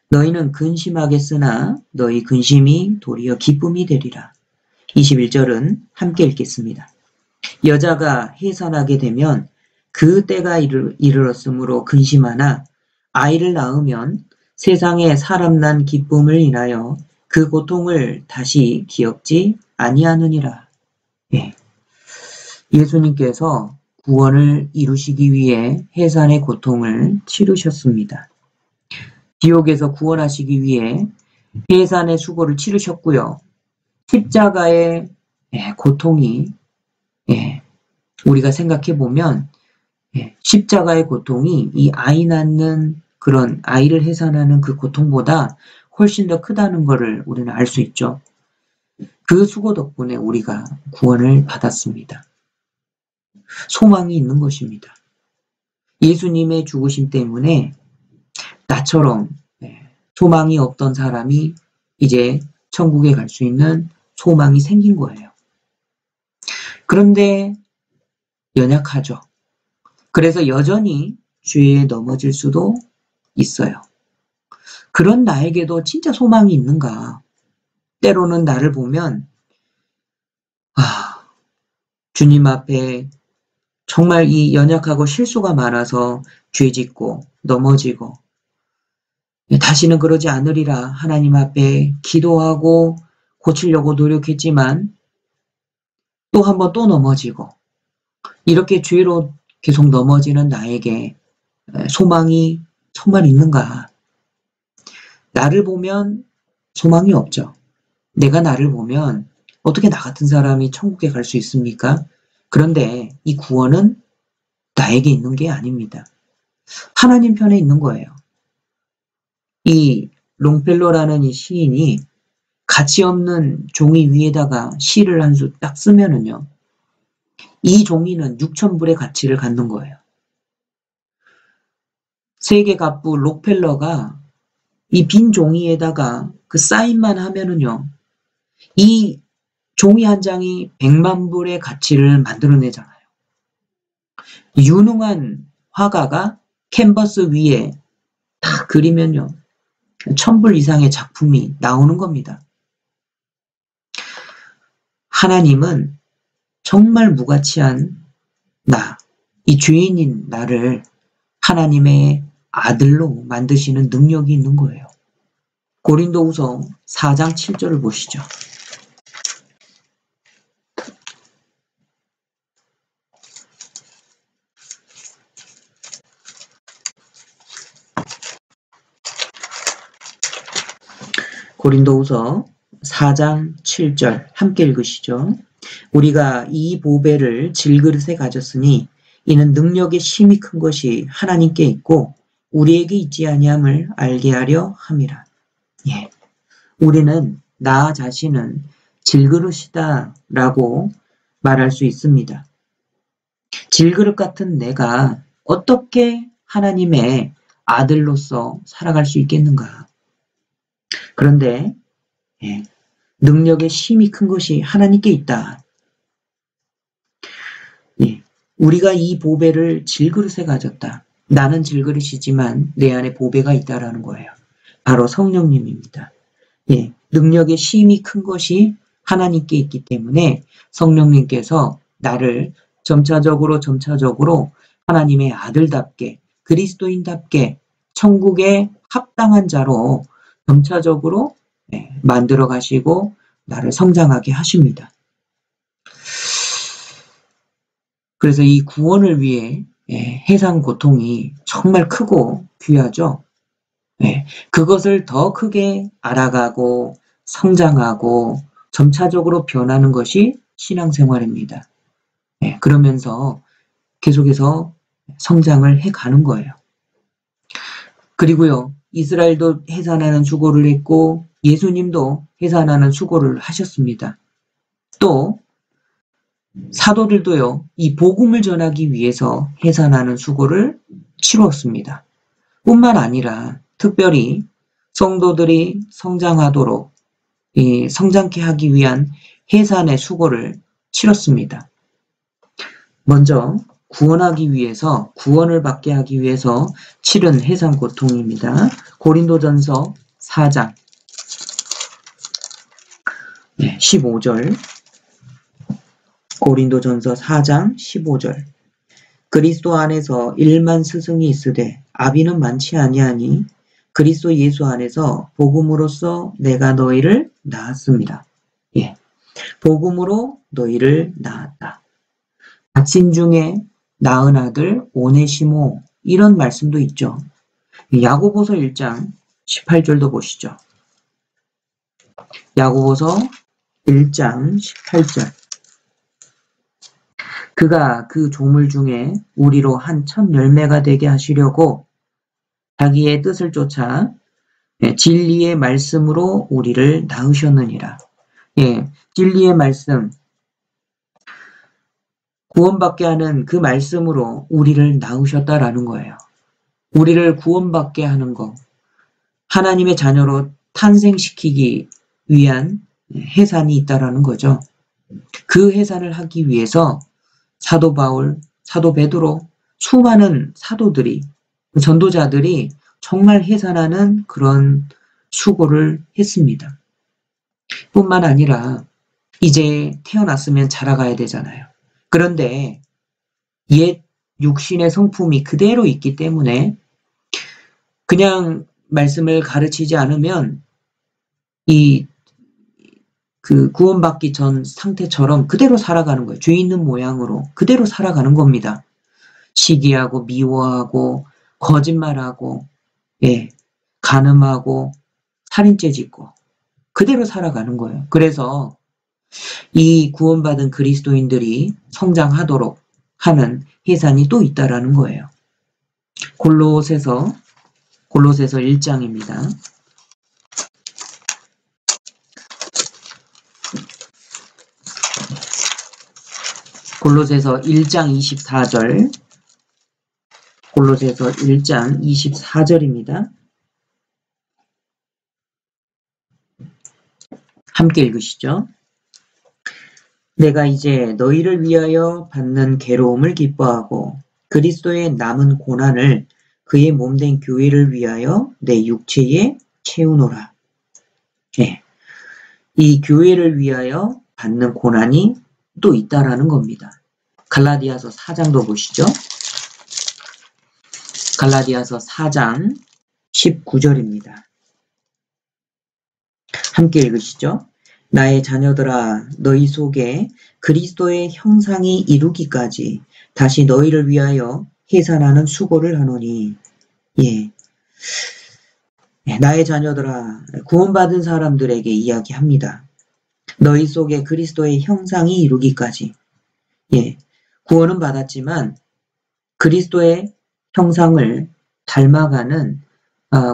너희는 근심하겠으나 너희 근심이 도리어 기쁨이 되리라. 21절은 함께 읽겠습니다. 여자가 해산하게 되면 그 때가 이르렀으므로 근심하나 아이를 낳으면 세상에 사람 난 기쁨을 인하여 그 고통을 다시 기억지 아니하느니라. 예. 예수님께서 구원을 이루시기 위해 해산의 고통을 치르셨습니다. 지옥에서 구원하시기 위해 해산의 수고를 치르셨고요. 십자가의 고통이 우리가 생각해 보면 십자가의 고통이 이 아이 낳는 그런 아이를 해산하는 그 고통보다 훨씬 더 크다는 것을 우리는 알 수 있죠. 그 수고 덕분에 우리가 구원을 받았습니다. 소망이 있는 것입니다. 예수님의 죽으심 때문에 나처럼 소망이 없던 사람이 이제 천국에 갈 수 있는 소망이 생긴 거예요. 그런데 연약하죠. 그래서 여전히 죄에 넘어질 수도 있어요. 그런 나에게도 진짜 소망이 있는가? 때로는 나를 보면 주님 앞에 정말 이 연약하고 실수가 많아서 죄짓고 넘어지고 다시는 그러지 않으리라 하나님 앞에 기도하고 고치려고 노력했지만 또 한 번 또 넘어지고 이렇게 죄로 계속 넘어지는 나에게 소망이 정말 있는가? 나를 보면 소망이 없죠. 내가 나를 보면 어떻게 나 같은 사람이 천국에 갈 수 있습니까? 그런데 이 구원은 나에게 있는 게 아닙니다. 하나님 편에 있는 거예요. 이 롱펠로라는 이 시인이 가치 없는 종이 위에다가 시를 한 수 딱 쓰면은요, 이 종이는 6,000불의 가치를 갖는 거예요. 세계 갑부 록펠러가 이 빈 종이에다가 그 사인만 하면은요, 이 종이 한 장이 100만 불의 가치를 만들어내잖아요. 유능한 화가가 캔버스 위에 딱 그리면요, 1,000불 이상의 작품이 나오는 겁니다. 하나님은 정말 무가치한 나, 이 죄인인 나를 하나님의 아들로 만드시는 능력이 있는 거예요. 고린도후서 4장 7절을 보시죠. 고린도후서 4장 7절 함께 읽으시죠. 우리가 이 보배를 질그릇에 가졌으니 이는 능력의 힘이 큰 것이 하나님께 있고 우리에게 있지 아니함을 알게 하려 함이라. 예. 우리는 나 자신은 질그릇이다 라고 말할 수 있습니다. 질그릇 같은 내가 어떻게 하나님의 아들로서 살아갈 수 있겠는가? 그런데 예, 능력의 힘이 큰 것이 하나님께 있다. 예, 우리가 이 보배를 질그릇에 가졌다. 나는 질그릇이지만 내 안에 보배가 있다라는 거예요. 바로 성령님입니다. 예, 능력의 힘이 큰 것이 하나님께 있기 때문에 성령님께서 나를 점차적으로 하나님의 아들답게 그리스도인답게 천국에 합당한 자로 점차적으로 만들어 가시고 나를 성장하게 하십니다. 그래서 이 구원을 위해 해상 고통이 정말 크고 귀하죠. 그것을 더 크게 알아가고 성장하고 점차적으로 변하는 것이 신앙생활입니다. 그러면서 계속해서 성장을 해가는 거예요. 그리고요, 이스라엘도 해산하는 수고를 했고 예수님도 해산하는 수고를 하셨습니다. 또 사도들도요, 이 복음을 전하기 위해서 해산하는 수고를 치루었습니다. 뿐만 아니라 특별히 성도들이 성장하도록 성장케 하기 위한 해산의 수고를 치렀습니다. 먼저 구원하기 위해서 구원을 받게 하기 위해서 치른 해산 고통입니다. 고린도전서 4장 15절 고린도전서 4장 15절 그리스도 안에서 1만 스승이 있으되 아비는 많지 아니하니 그리스도 예수 안에서 복음으로써 내가 너희를 낳았습니다. 예, 복음으로 너희를 낳았다. 자친 중에 낳은 아들 오네시모 이런 말씀도 있죠. 야고보서 1장 18절도 보시죠. 야고보서 1장 18절 그가 그 조물 중에 우리로 한 첫 열매가 되게 하시려고 자기의 뜻을 쫓아 진리의 말씀으로 우리를 낳으셨느니라. 예, 진리의 말씀, 구원받게 하는 그 말씀으로 우리를 낳으셨다라는 거예요. 우리를 구원받게 하는 것, 하나님의 자녀로 탄생시키기 위한 해산이 있다라는 거죠. 그 해산을 하기 위해서 사도 바울, 사도 베드로, 수많은 사도들이, 전도자들이 정말 해산하는 그런 수고를 했습니다. 뿐만 아니라 이제 태어났으면 자라가야 되잖아요. 그런데 옛 육신의 성품이 그대로 있기 때문에 그냥 말씀을 가르치지 않으면 그 구원받기 전 상태처럼 그대로 살아가는 거예요. 죄 있는 모양으로 그대로 살아가는 겁니다. 시기하고 미워하고 거짓말하고 간음하고 살인죄 짓고 그대로 살아가는 거예요. 그래서 이 구원받은 그리스도인들이 성장하도록 하는 해산이 또 있다라는 거예요. 골로새서 1장입니다. 골로새서 1장 24절. 골로새서 1장 24절입니다. 함께 읽으시죠. 내가 이제 너희를 위하여 받는 괴로움을 기뻐하고 그리스도의 남은 고난을 그의 몸된 교회를 위하여 내 육체에 채우노라. 네. 이 교회를 위하여 받는 고난이 또 있다라는 겁니다. 갈라디아서 4장도 보시죠. 갈라디아서 4장 19절입니다. 함께 읽으시죠. 나의 자녀들아 너희 속에 그리스도의 형상이 이루기까지 다시 너희를 위하여 해산하는 수고를 하노니 예. 나의 자녀들아 구원받은 사람들에게 이야기합니다. 너희 속에 그리스도의 형상이 이루기까지 예. 구원은 받았지만 그리스도의 형상을 닮아가는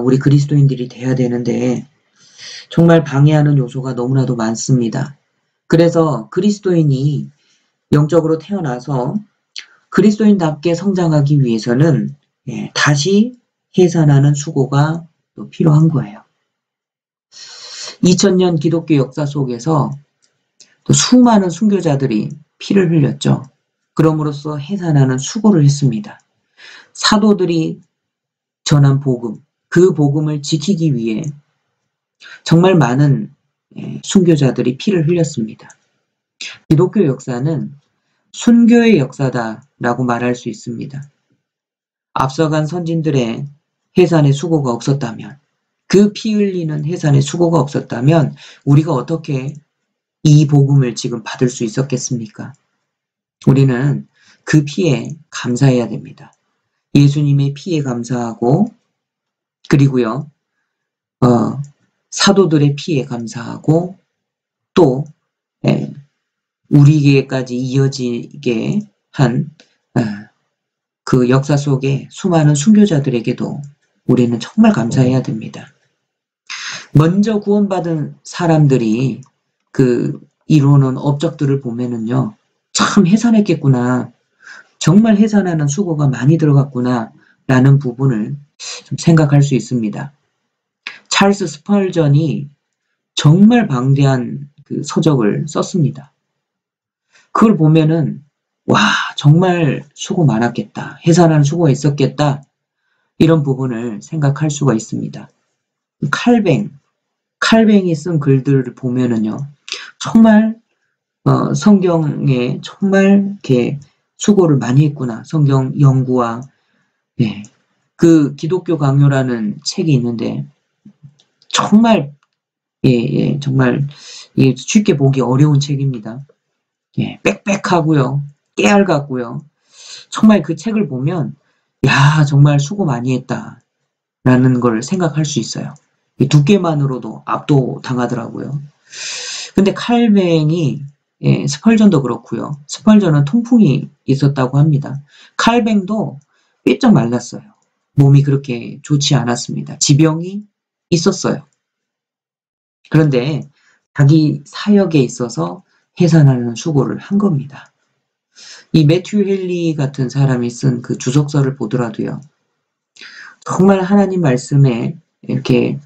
우리 그리스도인들이 돼야 되는데 정말 방해하는 요소가 너무나도 많습니다. 그래서 그리스도인이 영적으로 태어나서 그리스도인답게 성장하기 위해서는 다시 해산하는 수고가 또 필요한 거예요. 2000년 기독교 역사 속에서 또 수많은 순교자들이 피를 흘렸죠. 그럼으로써 해산하는 수고를 했습니다. 사도들이 전한 복음, 그 복음을 지키기 위해 정말 많은 순교자들이 피를 흘렸습니다. 기독교 역사는 순교의 역사다라고 말할 수 있습니다. 앞서간 선진들의 해산의 수고가 없었다면, 그 피 흘리는 해산의 수고가 없었다면 우리가 어떻게 이 복음을 지금 받을 수 있었겠습니까? 우리는 그 피에 감사해야 됩니다. 예수님의 피에 감사하고 그리고요 사도들의 피에 감사하고 또 우리에게까지 이어지게 한 그 역사 속에 수많은 순교자들에게도 우리는 정말 감사해야 됩니다. 먼저 구원받은 사람들이 이루는 업적들을 보면은요, 참 해산했겠구나. 정말 해산하는 수고가 많이 들어갔구나. 라는 부분을 좀 생각할 수 있습니다. 찰스 스펄전이 정말 방대한 그 서적을 썼습니다. 그걸 보면은, 와, 정말 수고 많았겠다. 해산하는 수고가 있었겠다. 이런 부분을 생각할 수가 있습니다. 칼뱅이 쓴 글들을 보면은요, 정말 성경에 정말 이렇게 수고를 많이 했구나. 성경 연구와 그 기독교 강요라는 책이 있는데 정말 정말 쉽게 보기 어려운 책입니다. 빽빽하고요, 깨알 같고요. 정말 그 책을 보면 야 정말 수고 많이 했다라는 걸 생각할 수 있어요. 두께만으로도 압도당하더라고요. 근데 칼뱅이 스펄전도 그렇고요. 스펄전은 통풍이 있었다고 합니다. 칼뱅도 삐쩍 말랐어요. 몸이 그렇게 좋지 않았습니다. 지병이 있었어요. 그런데 자기 사역에 있어서 해산하는 수고를 한 겁니다. 이 매튜 헨리 같은 사람이 쓴 그 주석서를 보더라도요. 정말 하나님 말씀에 이렇게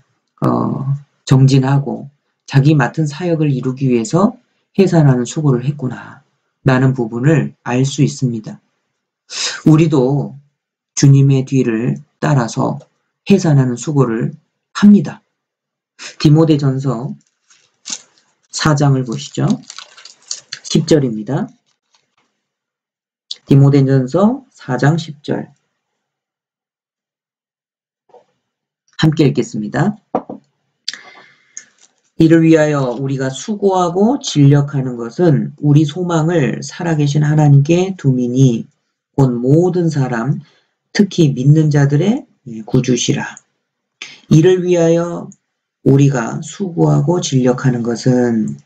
정진하고 자기 맡은 사역을 이루기 위해서 해산하는 수고를 했구나 라는 부분을 알 수 있습니다. 우리도 주님의 뒤를 따라서 해산하는 수고를 합니다. 디모데전서 4장을 보시죠. 10절입니다. 디모데전서 4장 10절 함께 읽겠습니다. 이를 위하여 우리가 수고하고 진력하는 것은 우리 소망을 살아계신 하나님께 두미니 곧 모든 사람 특히 믿는 자들의 구주시라. 이를 위하여 우리가 수고하고 진력하는 것은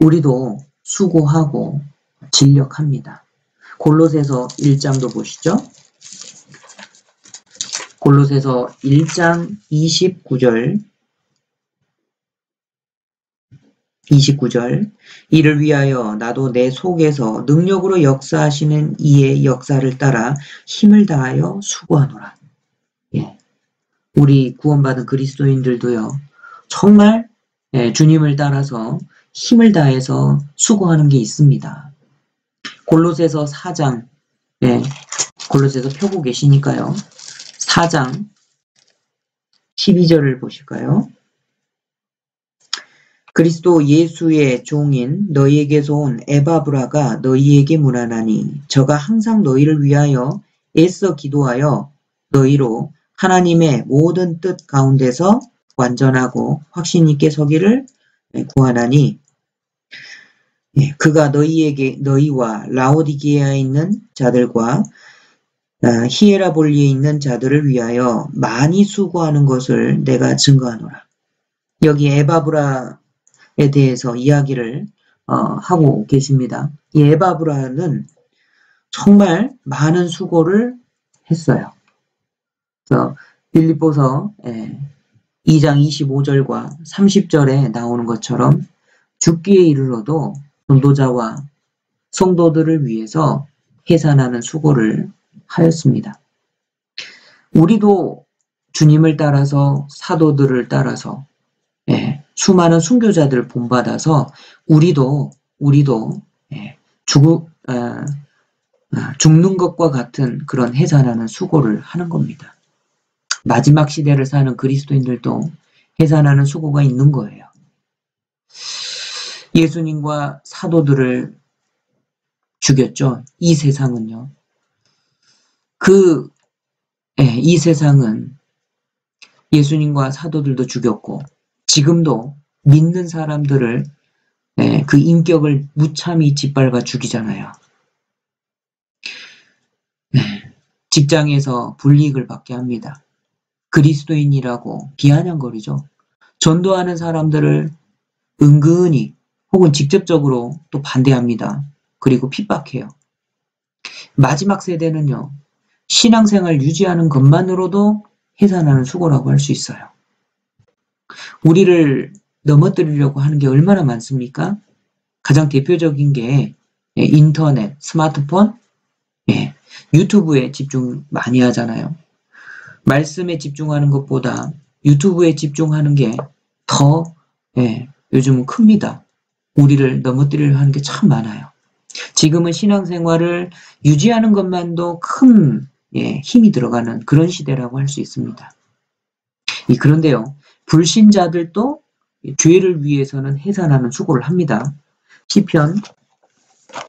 우리도 수고하고 진력합니다. 골로새서 1장도 보시죠. 골로새서 1장 29절 이를 위하여 나도 내 속에서 능력으로 역사하시는 이의 역사를 따라 힘을 다하여 수고하노라. 예. 우리 구원받은 그리스도인들도요. 정말 주님을 따라서 힘을 다해서 수고하는 게 있습니다. 골로새서 4장 골로새서 펴고 계시니까요. 4장 12절을 보실까요? 그리스도 예수의 종인 너희에게서 온 에바브라가 너희에게 문안하니 저가 항상 너희를 위하여 애써 기도하여 너희로 하나님의 모든 뜻 가운데서 완전하고 확신 있게 서기를 구하나니 그가 너희와 라오디게아에 있는 자들과 히에라볼리에 있는 자들을 위하여 많이 수고하는 것을 내가 증거하노라. 여기 에바브라에 대해서 이야기를 하고 계십니다. 이 에바브라는 정말 많은 수고를 했어요. 그래서 빌립보서 2장 25절과 30절에 나오는 것처럼 죽기에 이르러도 전도자와 성도들을 위해서 해산하는 수고를 하였습니다. 우리도 주님을 따라서 사도들을 따라서 수많은 순교자들을 본받아서 우리도 죽는 것과 같은 그런 해산하는 수고를 하는 겁니다. 마지막 시대를 사는 그리스도인들도 해산하는 수고가 있는 거예요. 예수님과 사도들을 죽였죠. 이 세상은요. 이 세상은 예수님과 사도들도 죽였고 지금도 믿는 사람들을 그 인격을 무참히 짓밟아 죽이잖아요. 직장에서 불이익을 받게 합니다. 그리스도인이라고 비아냥거리죠. 전도하는 사람들을 은근히 혹은 직접적으로 또 반대합니다. 그리고 핍박해요. 마지막 세대는요. 신앙생활 유지하는 것만으로도 해산하는 수고라고 할 수 있어요. 우리를 넘어뜨리려고 하는 게 얼마나 많습니까? 가장 대표적인 게 인터넷, 스마트폰, 유튜브에 집중 많이 하잖아요. 말씀에 집중하는 것보다 유튜브에 집중하는 게 더 요즘은 큽니다. 우리를 넘어뜨리려고 하는 게 참 많아요. 지금은 신앙생활을 유지하는 것만도 큰 힘이 들어가는 그런 시대라고 할 수 있습니다. 그런데요. 불신자들도 죄를 위해서는 해산하는 수고를 합니다. 시편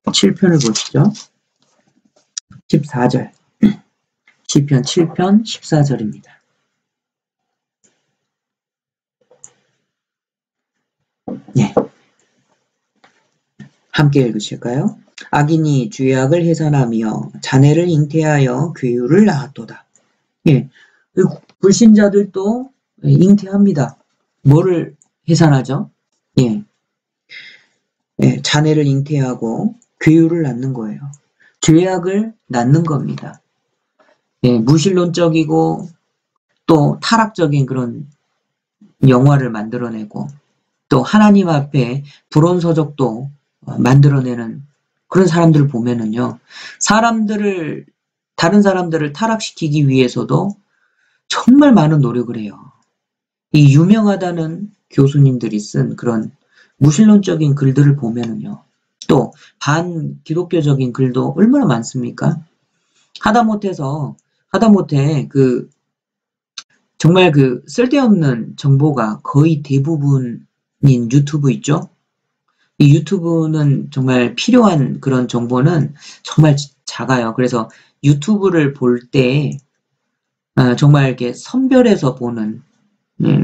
7편을 보시죠. 14절. 시편 7편 14절입니다. 함께 읽으실까요? 악인이 죄악을 해산하며 자네를 잉태하여 괴유를 낳았도다. 불신자들도 잉태합니다. 뭐를 해산하죠? 자네를 잉태하고 괴유를 낳는 거예요. 죄악을 낳는 겁니다. 무신론적이고 또 타락적인 그런 영화를 만들어내고 또 하나님 앞에 불온서적도 만들어내는 그런 사람들을 보면은요. 다른 사람들을 타락시키기 위해서도 정말 많은 노력을 해요. 이 유명하다는 교수님들이 쓴 그런 무신론적인 글들을 보면은요. 또 반기독교적인 글도 얼마나 많습니까? 하다못해 정말 쓸데없는 정보가 거의 대부분인 유튜브 있죠? 이 유튜브는 정말 필요한 그런 정보는 정말 작아요. 그래서 유튜브를 볼 때 정말 이렇게 선별해서 보는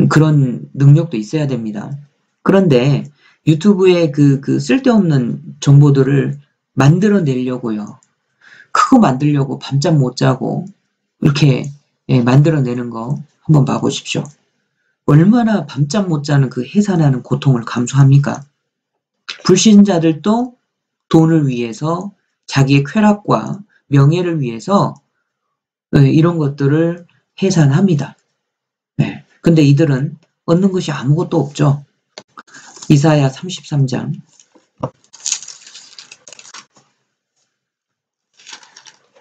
그런 능력도 있어야 됩니다. 그런데 유튜브에 그 쓸데없는 정보들을 만들어내려고요. 그거 만들려고 밤잠 못 자고 이렇게 만들어내는 거 한번 봐보십시오. 얼마나 밤잠 못 자는 그 해산하는 고통을 감수합니까? 불신자들도 돈을 위해서 자기의 쾌락과 명예를 위해서 이런 것들을 해산합니다. 근데 이들은 얻는 것이 아무것도 없죠. 이사야 33장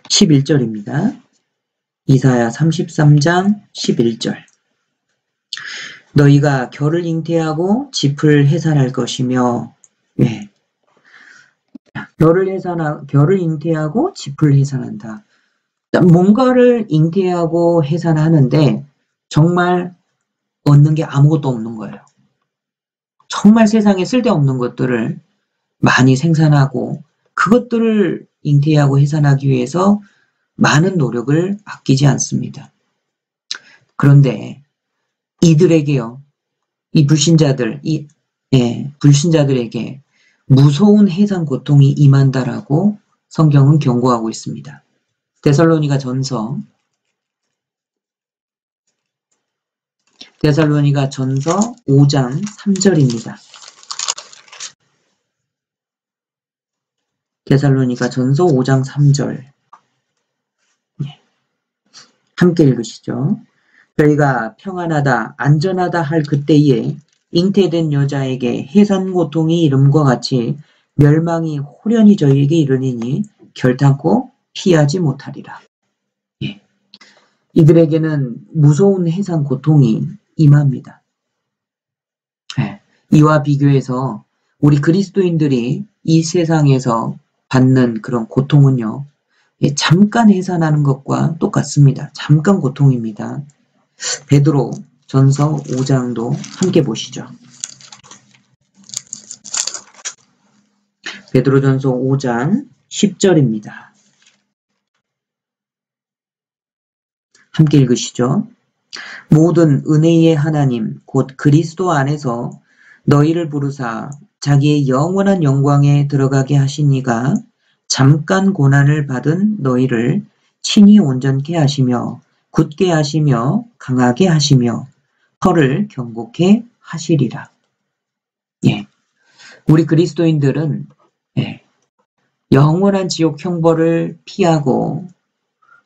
11절입니다. 이사야 33장 11절. 너희가 결을 잉태하고 짚을 해산할 것이며, 결을 잉태하고 짚을 해산한다. 뭔가를 잉태하고 해산하는데 정말 얻는 게 아무것도 없는 거예요. 정말 세상에 쓸데없는 것들을 많이 생산하고 그것들을 잉태하고 해산하기 위해서 많은 노력을 아끼지 않습니다. 그런데 이들에게요, 이 불신자들, 불신자들에게 무서운 해산 고통이 임한다라고 성경은 경고하고 있습니다. 데살로니가 전서 5장 3절입니다. 데살로니가 전서 5장 3절. 함께 읽으시죠. 저희가 평안하다, 안전하다 할 그때에 잉태된 여자에게 해산 고통이 이름과 같이 멸망이 호련히 저희에게 이르니니 결탄코 피하지 못하리라. 이들에게는 무서운 해산 고통이 임합니다. 이와 비교해서 우리 그리스도인들이 이 세상에서 받는 그런 고통은요, 잠깐 해산하는 것과 똑같습니다. 잠깐 고통입니다. 베드로 전서 5장도 함께 보시죠. 베드로 전서 5장 10절입니다. 함께 읽으시죠. 모든 은혜의 하나님 곧 그리스도 안에서 너희를 부르사 자기의 영원한 영광에 들어가게 하신 이가 잠깐 고난을 받은 너희를 친히 온전케 하시며 굳게 하시며 강하게 하시며 허를 경고케 하시리라. 우리 그리스도인들은 영원한 지옥 형벌을 피하고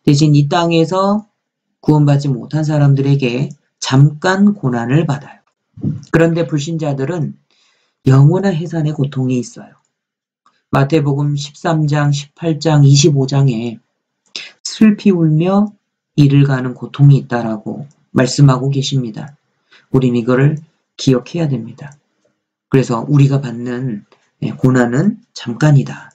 대신 이 땅에서 구원받지 못한 사람들에게 잠깐 고난을 받아요. 그런데 불신자들은 영원한 해산의 고통이 있어요. 마태복음 13장, 18장, 25장에 슬피 울며 이를 가는 고통이 있다라고 말씀하고 계십니다. 우린 이거를 기억해야 됩니다. 그래서 우리가 받는 고난은 잠깐이다.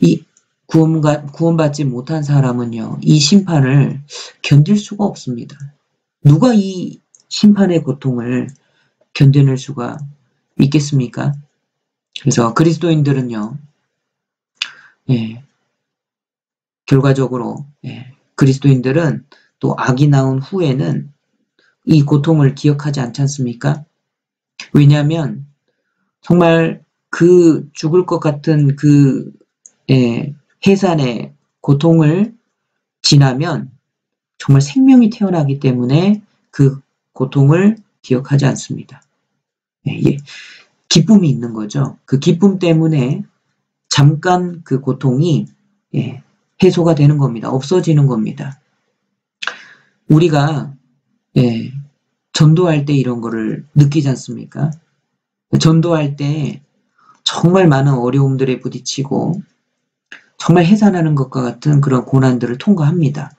이 구원받지 못한 사람은요, 이 심판을 견딜 수가 없습니다. 누가 이 심판의 고통을 견뎌낼 수가 있겠습니까? 그래서 그리스도인들은요, 결과적으로 그리스도인들은 또 악이 나온 후에는 이 고통을 기억하지 않지 않습니까? 왜냐하면 정말 그 죽을 것 같은 그 해산의 고통을 지나면 정말 생명이 태어나기 때문에 그 고통을 기억하지 않습니다. 기쁨이 있는 거죠. 그 기쁨 때문에 잠깐 그 고통이 해소가 되는 겁니다. 없어지는 겁니다. 우리가 전도할 때 이런 거를 느끼지 않습니까? 전도할 때 정말 많은 어려움들에 부딪히고 정말 해산하는 것과 같은 그런 고난들을 통과합니다.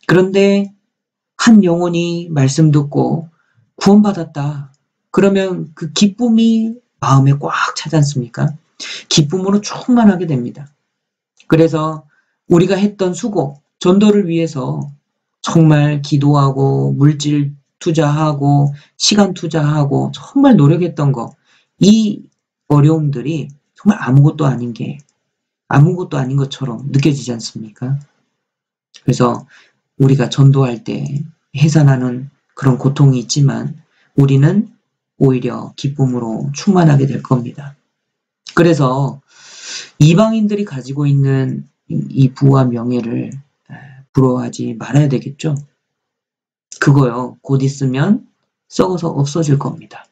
그런데 한 영혼이 말씀 듣고 구원받았다. 그러면 그 기쁨이 마음에 꽉 차지 않습니까? 기쁨으로 충만하게 됩니다. 그래서 우리가 했던 수고, 전도를 위해서 정말 기도하고 물질 투자하고 시간 투자하고 정말 노력했던 거, 이 어려움들이 정말 아무것도 아닌 것처럼 느껴지지 않습니까? 그래서 우리가 전도할 때 해산하는 그런 고통이 있지만 우리는 오히려 기쁨으로 충만하게 될 겁니다. 그래서 이방인들이 가지고 있는 이 부와 명예를 부러워하지 말아야 되겠죠. 그거요, 곧 있으면 썩어서 없어질 겁니다.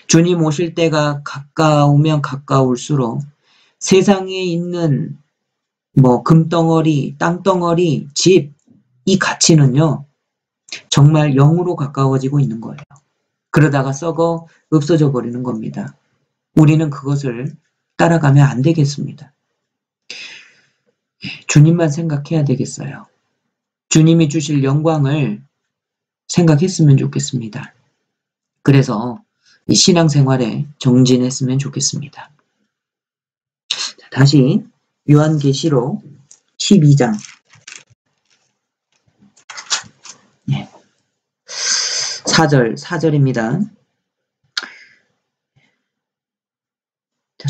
주님 오실 때가 가까우면 가까울수록 세상에 있는 뭐 금덩어리, 땅덩어리, 집, 이 가치는요, 정말 0으로 가까워지고 있는 거예요. 그러다가 썩어 없어져 버리는 겁니다. 우리는 그것을 따라가면 안 되겠습니다. 주님만 생각해야 되겠어요. 주님이 주실 영광을 생각했으면 좋겠습니다. 그래서 이 신앙생활에 정진했으면 좋겠습니다. 다시 요한계시록 12장 4절입니다.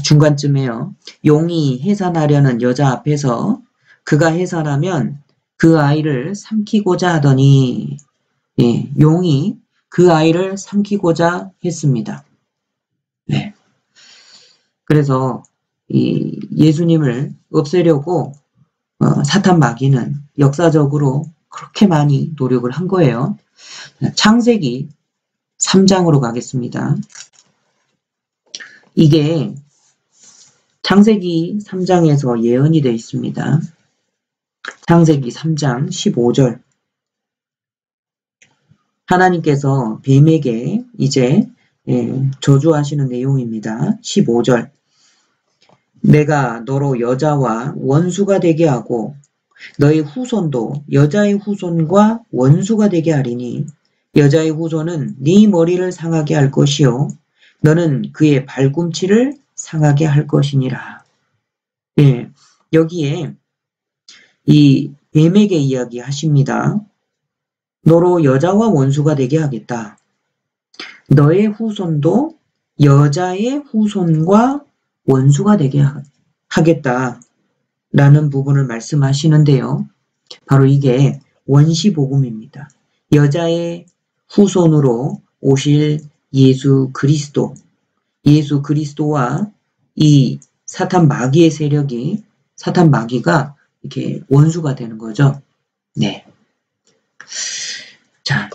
중간쯤에요. 용이 해산하려는 여자 앞에서 그가 해산하면 그 아이를 삼키고자 하더니, 예, 용이 그 아이를 삼키고자 했습니다. 네. 그래서 이 예수님을 없애려고 사탄 마귀는 역사적으로 그렇게 많이 노력을 한 거예요. 창세기 3장으로 가겠습니다. 이게 창세기 3장에서 예언이 되어 있습니다. 창세기 3장 15절. 하나님께서 뱀에게 이제 저주하시는 내용입니다. 15절. 내가 너로 여자와 원수가 되게 하고 너의 후손도 여자의 후손과 원수가 되게 하리니 여자의 후손은 네 머리를 상하게 할 것이요 너는 그의 발꿈치를 상하게 할 것이니라. 예, 여기에 이 뱀에게 이야기하십니다. 너로 여자와 원수가 되게 하겠다. 너의 후손도 여자의 후손과 원수가 되게 하겠다. 라는 부분을 말씀하시는데요. 바로 이게 원시복음입니다. 여자의 후손으로 오실 예수 그리스도, 예수 그리스도와 이 사탄 마귀의 세력이, 사탄 마귀가 이렇게 원수가 되는 거죠. 네. 자,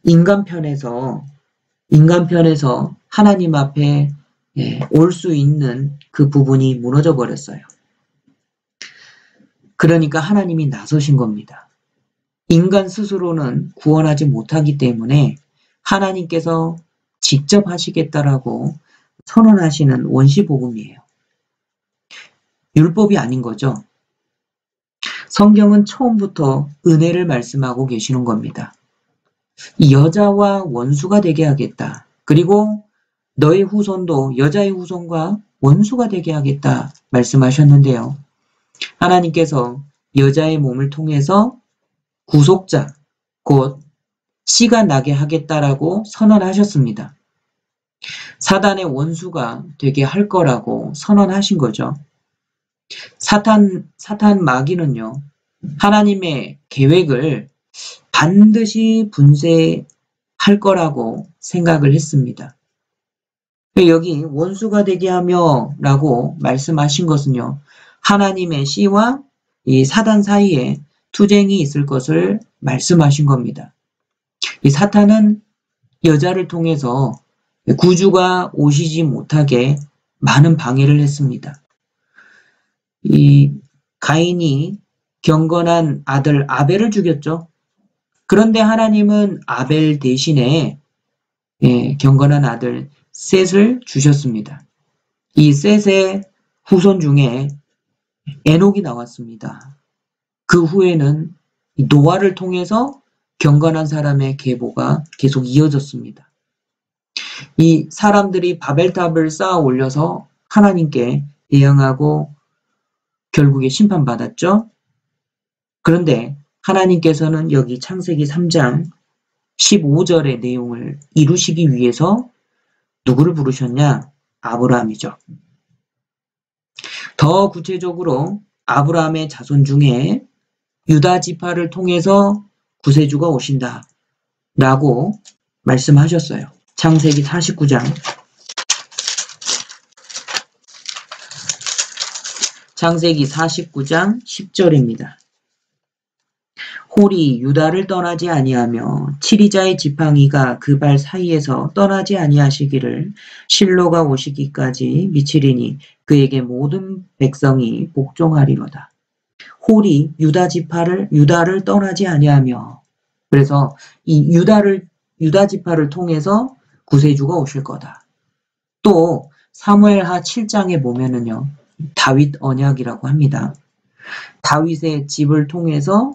인간편에서 하나님 앞에 올 수 있는 그 부분이 무너져 버렸어요. 그러니까 하나님이 나서신 겁니다. 인간 스스로는 구원하지 못하기 때문에 하나님께서 직접 하시겠다라고 선언하시는 원시복음이에요. 율법이 아닌 거죠. 성경은 처음부터 은혜를 말씀하고 계시는 겁니다. 이 여자와 원수가 되게 하겠다. 그리고 너의 후손도 여자의 후손과 원수가 되게 하겠다 말씀하셨는데요. 하나님께서 여자의 몸을 통해서 구속자, 곧 씨가 나게 하겠다라고 선언하셨습니다. 사단의 원수가 되게 할 거라고 선언하신 거죠. 사탄 마귀는요, 하나님의 계획을 반드시 분쇄할 거라고 생각을 했습니다. 여기 원수가 되게 하며 라고 말씀하신 것은요, 하나님의 씨와 이 사단 사이에 투쟁이 있을 것을 말씀하신 겁니다. 이 사탄은 여자를 통해서 구주가 오시지 못하게 많은 방해를 했습니다. 이 가인이 경건한 아들 아벨을 죽였죠. 그런데 하나님은 아벨 대신에 경건한 아들 셋을 주셨습니다. 이 셋의 후손 중에 에녹이 나왔습니다. 그 후에는 노아를 통해서 경건한 사람의 계보가 계속 이어졌습니다. 이 사람들이 바벨탑을 쌓아 올려서 하나님께 대항하고 결국에 심판받았죠. 그런데 하나님께서는 여기 창세기 3장 15절의 내용을 이루시기 위해서 누구를 부르셨냐? 아브라함이죠. 더 구체적으로 아브라함의 자손 중에 유다 지파를 통해서 구세주가 오신다 라고 말씀하셨어요. 창세기 49장 창세기 49장 10절입니다. 홀이 유다를 떠나지 아니하며 치리자의 지팡이가 그 발 사이에서 떠나지 아니하시기를 실로가 오시기까지 미치리니 그에게 모든 백성이 복종하리로다. 홀이 유다를 떠나지 아니하며, 그래서 이 유다 지파를 통해서 구세주가 오실 거다. 또 사무엘하 7장에 보면은요, 다윗 언약이라고 합니다. 다윗의 집을 통해서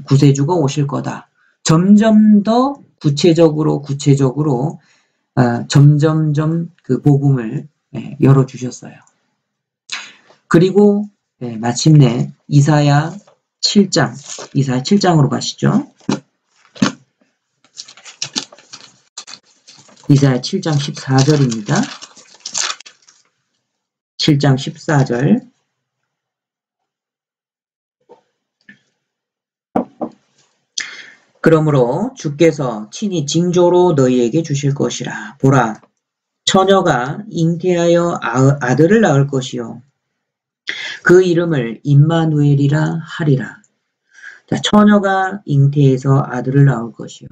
구세주가 오실 거다. 점점 더 구체적으로 점점점 그 복음을 열어주셨어요. 그리고 마침내 이사야 7장으로 가시죠. 이사야 7장 14절입니다. 7장 14절. 그러므로 주께서 친히 징조로 너희에게 주실 것이라. 보라, 처녀가 잉태하여 아들을 낳을 것이요 그 이름을 임마누엘이라 하리라. 자, 처녀가 잉태해서 아들을 낳을 것이요.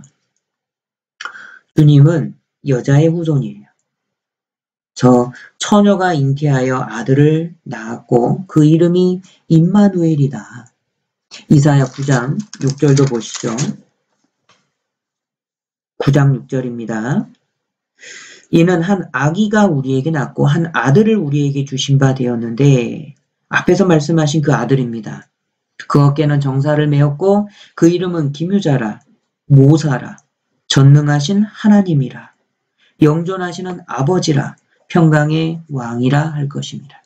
주님은 여자의 후손이에요. 저 처녀가 잉태하여 아들을 낳았고 그 이름이 임마누엘이다. 이사야 9장 6절도 보시죠. 9장 6절입니다. 이는 한 아기가 우리에게 낳고 한 아들을 우리에게 주신 바 되었는데, 앞에서 말씀하신 그 아들입니다. 그 어깨는 정사를 메었고 그 이름은 기묘자라, 모사라, 전능하신 하나님이라, 영존하시는 아버지라, 평강의 왕이라 할 것입니다.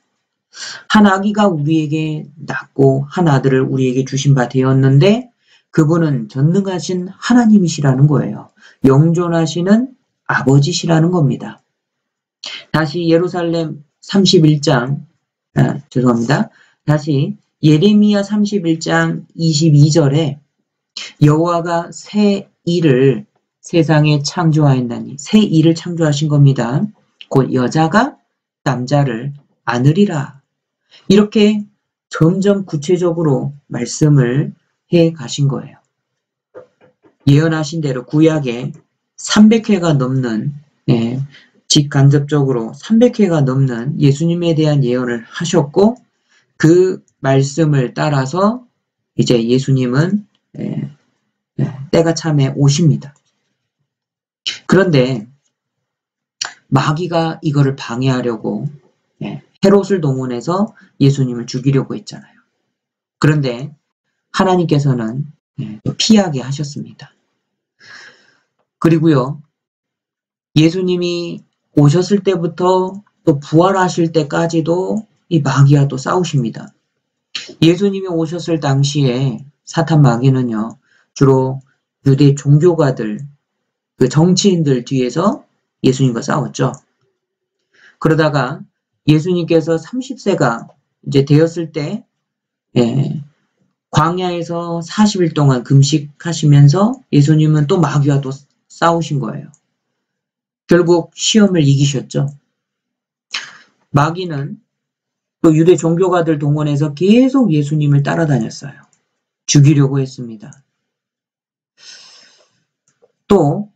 한 아기가 우리에게 낳고 한 아들을 우리에게 주신 바 되었는데 그분은 전능하신 하나님이시라는 거예요. 영존하시는 아버지시라는 겁니다. 다시 예루살렘 31장, 다시 예레미야 31장 22절에 여호와가 새 일을 세상에 창조하였나니, 새 일을 창조하신 겁니다. 곧 여자가 남자를 안으리라. 이렇게 점점 구체적으로 말씀을 해 가신 거예요. 예언하신 대로 구약에 300회가 넘는, 직간접적으로 300회가 넘는 예수님에 대한 예언을 하셨고, 그 말씀을 따라서 이제 예수님은 때가 참에 오십니다. 그런데 마귀가 이거를 방해하려고 헤롯을 동원해서 예수님을 죽이려고 했잖아요. 그런데 하나님께서는 피하게 하셨습니다. 그리고요, 예수님이 오셨을 때부터 또 부활하실 때까지도 이 마귀와 또 싸우십니다. 예수님이 오셨을 당시에 사탄 마귀는요, 주로 유대 종교가들, 그 정치인들 뒤에서 예수님과 싸웠죠. 그러다가 예수님께서 30세가 이제 되었을 때, 광야에서 40일 동안 금식하시면서 예수님은 또 마귀와 또 싸우신 거예요. 결국 시험을 이기셨죠. 마귀는 또 유대 종교가들 동원해서 계속 예수님을 따라다녔어요. 죽이려고 했습니다. 또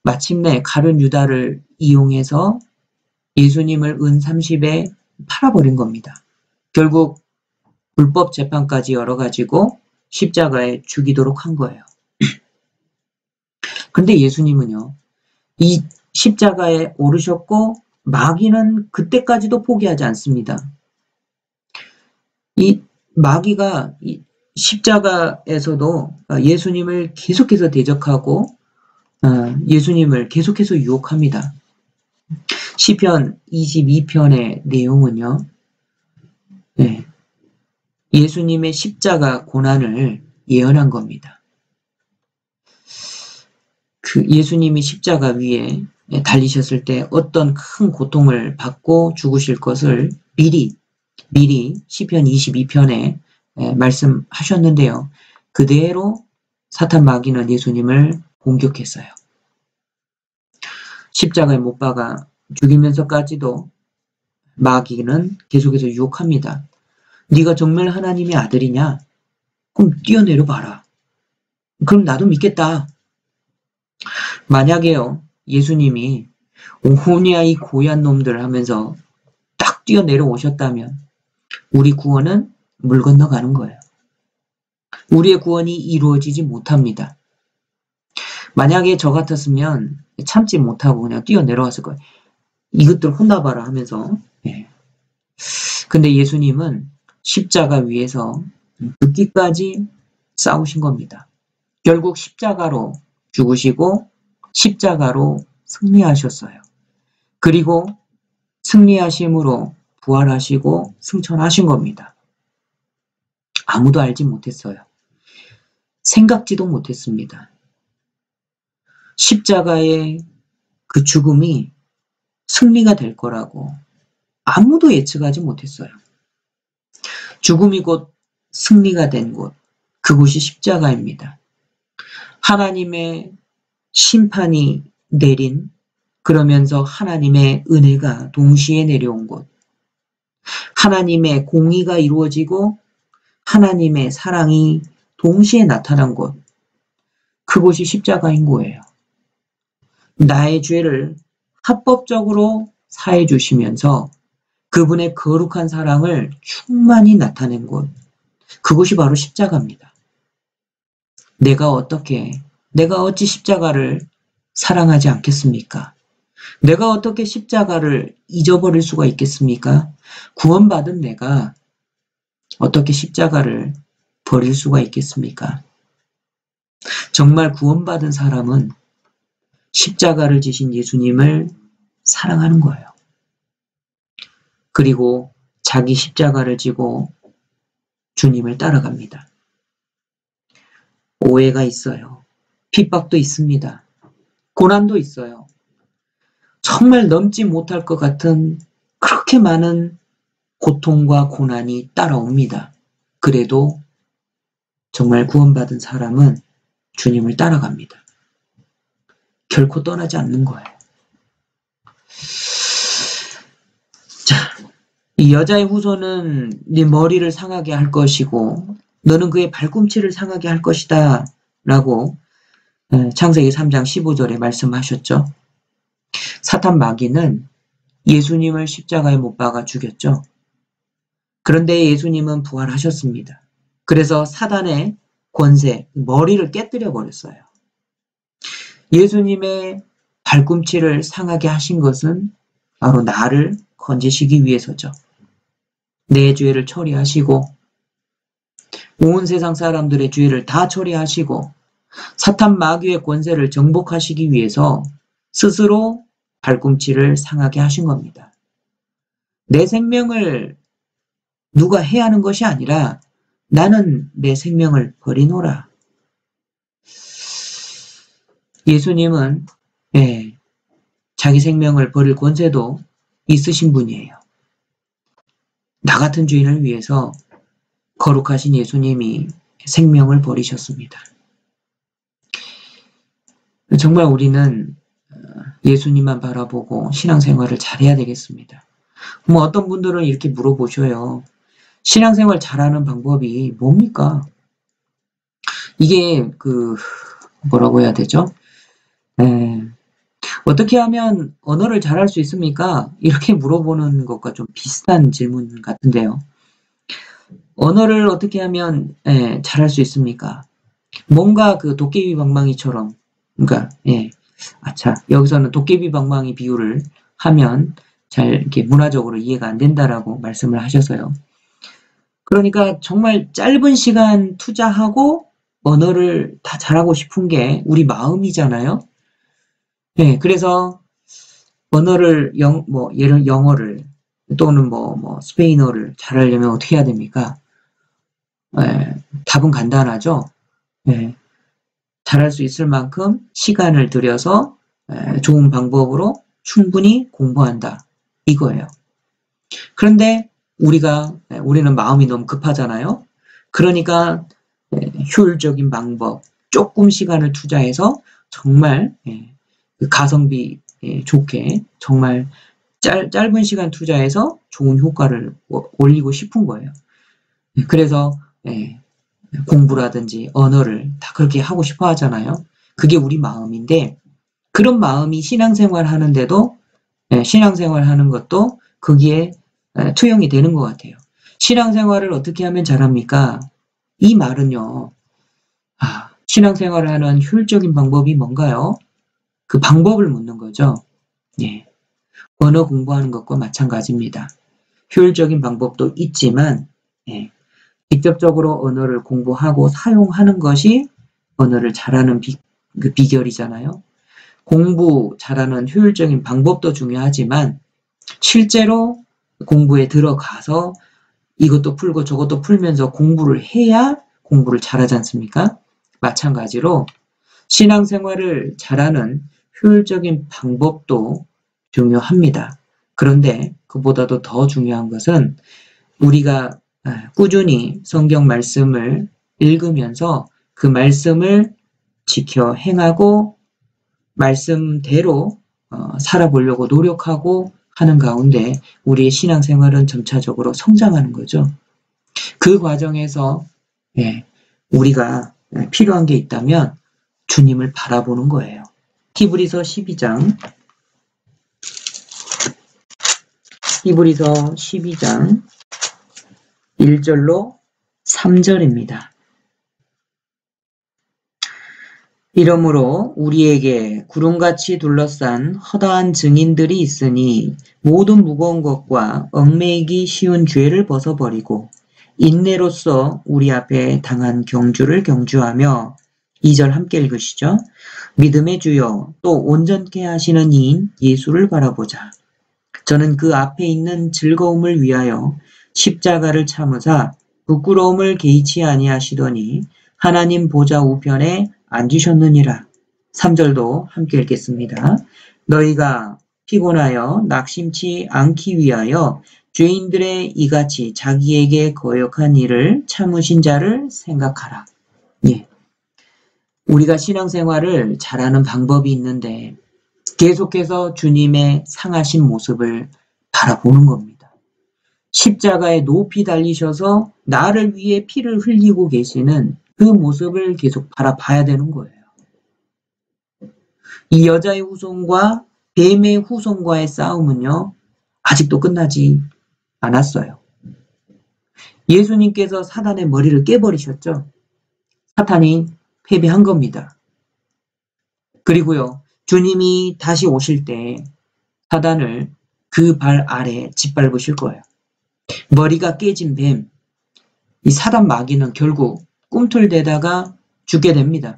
마침내 가룟 유다를 이용해서 예수님을 은 30에 팔아버린 겁니다. 결국 불법 재판까지 열어가지고 십자가에 죽이도록 한 거예요. 근데 예수님은요, 이 십자가에 오르셨고 마귀는 그때까지도 포기하지 않습니다. 이 마귀가 이 십자가에서도 예수님을 계속해서 대적하고 예수님을 계속해서 유혹합니다. 시편 22편의 내용은요, 예수님의 십자가 고난을 예언한 겁니다. 그 예수님이 십자가 위에 달리셨을 때 어떤 큰 고통을 받고 죽으실 것을 미리 시편 22편에 말씀하셨는데요. 그대로 사탄 마귀는 예수님을 공격했어요. 십자가에 못 박아 죽이면서까지도 마귀는 계속해서 유혹합니다. 네가 정말 하나님의 아들이냐? 그럼 뛰어내려 봐라. 그럼 나도 믿겠다. 만약에요, 예수님이 오호냐 이 고얀 놈들 하면서 딱 뛰어내려오셨다면 우리 구원은 물 건너가는 거예요. 우리의 구원이 이루어지지 못합니다. 만약에 저 같았으면 참지 못하고 그냥 뛰어내려왔을 거예요. 이것들 혼나봐라 하면서. 예. 근데 예수님은 십자가 위에서 죽기까지 싸우신 겁니다. 결국 십자가로 죽으시고 십자가로 승리하셨어요. 그리고 승리하심으로 부활하시고 승천하신 겁니다. 아무도 알지 못했어요. 생각지도 못했습니다. 십자가의 그 죽음이 승리가 될 거라고 아무도 예측하지 못했어요. 죽음이 곧 승리가 된 곳, 그곳이 십자가입니다. 하나님의 심판이 내린, 그러면서 하나님의 은혜가 동시에 내려온 곳, 하나님의 공의가 이루어지고 하나님의 사랑이 동시에 나타난 곳, 그곳이 십자가인 거예요. 나의 죄를 합법적으로 사해 주시면서 그분의 거룩한 사랑을 충만히 나타낸 곳, 그곳이 바로 십자가입니다. 내가 어찌 십자가를 사랑하지 않겠습니까? 내가 어떻게 십자가를 잊어버릴 수가 있겠습니까? 구원받은 내가 어떻게 십자가를 버릴 수가 있겠습니까? 정말 구원받은 사람은 십자가를 지신 예수님을 사랑하는 거예요. 그리고 자기 십자가를 지고 주님을 따라갑니다. 오해가 있어요. 핍박도 있습니다. 고난도 있어요. 정말 넘지 못할 것 같은 그렇게 많은 고통과 고난이 따라옵니다. 그래도 정말 구원받은 사람은 주님을 따라갑니다. 결코 떠나지 않는 거예요. 자, 이 여자의 후손은 네 머리를 상하게 할 것이고 너는 그의 발꿈치를 상하게 할 것이다 라고 창세기 3장 15절에 말씀하셨죠. 사탄 마귀는 예수님을 십자가에 못 박아 죽였죠. 그런데 예수님은 부활하셨습니다. 그래서 사단의 권세, 머리를 깨뜨려 버렸어요. 예수님의 발꿈치를 상하게 하신 것은 바로 나를 건지시기 위해서죠. 내 죄를 처리하시고 온 세상 사람들의 죄를 다 처리하시고 사탄 마귀의 권세를 정복하시기 위해서 스스로 발꿈치를 상하게 하신 겁니다. 내 생명을 누가 해하는 것이 아니라 나는 내 생명을 버리노라. 예수님은 자기 생명을 버릴 권세도 있으신 분이에요. 나 같은 죄인을 위해서 거룩하신 예수님이 생명을 버리셨습니다. 정말 우리는 예수님만 바라보고 신앙생활을 잘해야 되겠습니다. 뭐 어떤 분들은 이렇게 물어보셔요. 신앙생활 잘하는 방법이 뭡니까? 이게 뭐라고 해야 되죠? 어떻게 하면 언어를 잘할 수 있습니까? 이렇게 물어보는 것과 좀 비슷한 질문 같은데요. 언어를 어떻게 하면 잘할 수 있습니까? 뭔가 도깨비 방망이처럼, 그러니까 여기서는 도깨비 방망이 비유를 하면 잘 이렇게 문화적으로 이해가 안 된다라고 말씀을 하셔서요. 그러니까 정말 짧은 시간 투자하고 언어를 다 잘하고 싶은 게 우리 마음이잖아요. 그래서 언어를 예를 영어를 또는 스페인어를 잘하려면 어떻게 해야 됩니까? 답은 간단하죠. 잘할 수 있을 만큼 시간을 들여서 좋은 방법으로 충분히 공부한다. 이거예요. 그런데 우리는 마음이 너무 급하잖아요. 그러니까 효율적인 방법, 조금 시간을 투자해서 정말 가성비 좋게 정말 짧은 시간 투자해서 좋은 효과를 올리고 싶은 거예요. 그래서 공부라든지 언어를 다 그렇게 하고 싶어 하잖아요. 그게 우리 마음인데 그런 마음이 신앙생활 하는데도 신앙생활 하는 것도 거기에 투영이 되는 것 같아요. 신앙생활을 어떻게 하면 잘합니까? 이 말은요. 신앙생활을 하는 효율적인 방법이 뭔가요? 그 방법을 묻는 거죠. 예. 언어 공부하는 것과 마찬가지입니다. 효율적인 방법도 있지만 예. 직접적으로 언어를 공부하고 사용하는 것이 언어를 잘하는 그 비결이잖아요. 공부 잘하는 효율적인 방법도 중요하지만 실제로 공부에 들어가서 이것도 풀고 저것도 풀면서 공부를 해야 공부를 잘하지 않습니까? 마찬가지로 신앙생활을 잘하는 효율적인 방법도 중요합니다. 그런데 그보다도 더 중요한 것은 우리가 꾸준히 성경 말씀을 읽으면서 그 말씀을 지켜 행하고 말씀대로 살아보려고 노력하고 하는 가운데 우리의 신앙생활은 점차적으로 성장하는 거죠. 그 과정에서 우리가 필요한 게 있다면 주님을 바라보는 거예요. 히브리서 12장 1절로 3절입니다. 이러므로 우리에게 구름같이 둘러싼 허다한 증인들이 있으니 모든 무거운 것과 얽매이기 쉬운 죄를 벗어버리고 인내로써 우리 앞에 당한 경주를 경주하며 2절 함께 읽으시죠. 믿음의 주여 또 온전케 하시는 이인 예수를 바라보자. 저는 그 앞에 있는 즐거움을 위하여 십자가를 참으사 부끄러움을 개의치 아니하시더니 하나님 보좌 우편에 앉으셨느니라. 3절도 함께 읽겠습니다. 너희가 피곤하여 낙심치 않기 위하여 죄인들의 이같이 자기에게 거역한 일을 참으신 자를 생각하라. 예. 우리가 신앙생활을 잘하는 방법이 있는데 계속해서 주님의 상하신 모습을 바라보는 겁니다. 십자가에 높이 달리셔서 나를 위해 피를 흘리고 계시는 그 모습을 계속 바라봐야 되는 거예요. 이 여자의 후손과 뱀의 후손과의 싸움은요, 아직도 끝나지 않았어요. 예수님께서 사단의 머리를 깨버리셨죠. 사탄이 패배한 겁니다. 그리고요, 주님이 다시 오실 때 사단을 그 발 아래 짓밟으실 거예요. 머리가 깨진 뱀, 이 사단 마귀는 결국 꿈틀대다가 죽게 됩니다.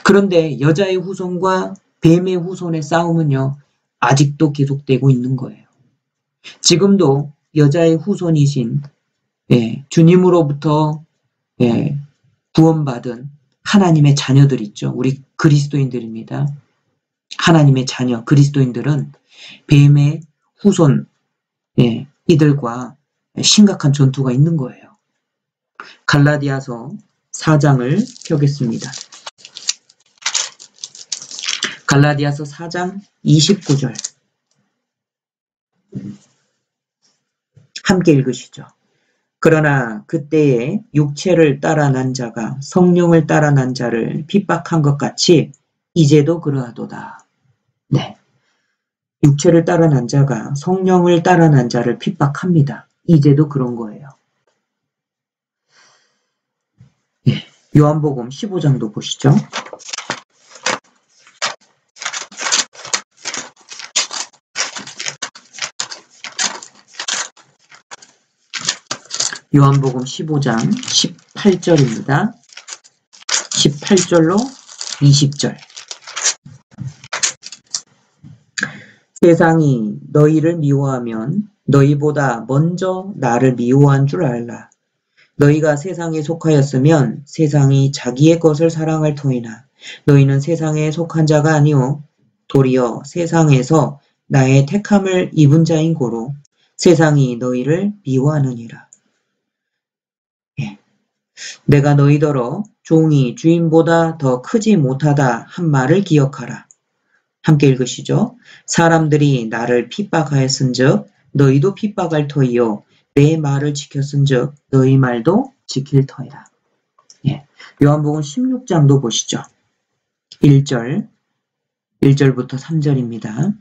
그런데 여자의 후손과 뱀의 후손의 싸움은요, 아직도 계속되고 있는 거예요. 지금도 여자의 후손이신 주님으로부터 구원받은 하나님의 자녀들 있죠. 우리 그리스도인들입니다. 하나님의 자녀 그리스도인들은 뱀의 후손 이들과 심각한 전투가 있는 거예요. 갈라디아서 4장을 펴겠습니다. 갈라디아서 4장 29절 함께 읽으시죠. 그러나 그때에 육체를 따라 난 자가 성령을 따라 난 자를 핍박한 것 같이 이제도 그러하도다. 네, 육체를 따라 난 자가 성령을 따라 난 자를 핍박합니다. 이제도 그런 거예요. 요한복음 15장도 보시죠. 요한복음 15장 18절입니다. 18절로 20절. 세상이 너희를 미워하면 너희보다 먼저 나를 미워한 줄 알라. 너희가 세상에 속하였으면 세상이 자기의 것을 사랑할 터이나 너희는 세상에 속한 자가 아니오 도리어 세상에서 나의 택함을 입은 자인 고로 세상이 너희를 미워하느니라. 내가 너희더러 종이 주인보다 더 크지 못하다 한 말을 기억하라. 함께 읽으시죠. 사람들이 나를 핍박하였은즉 너희도 핍박할 터이요 내 말을 지켰은즉 너희 말도 지킬 터이라. 예. 요한복음 16장도 보시죠. 1절부터 3절입니다.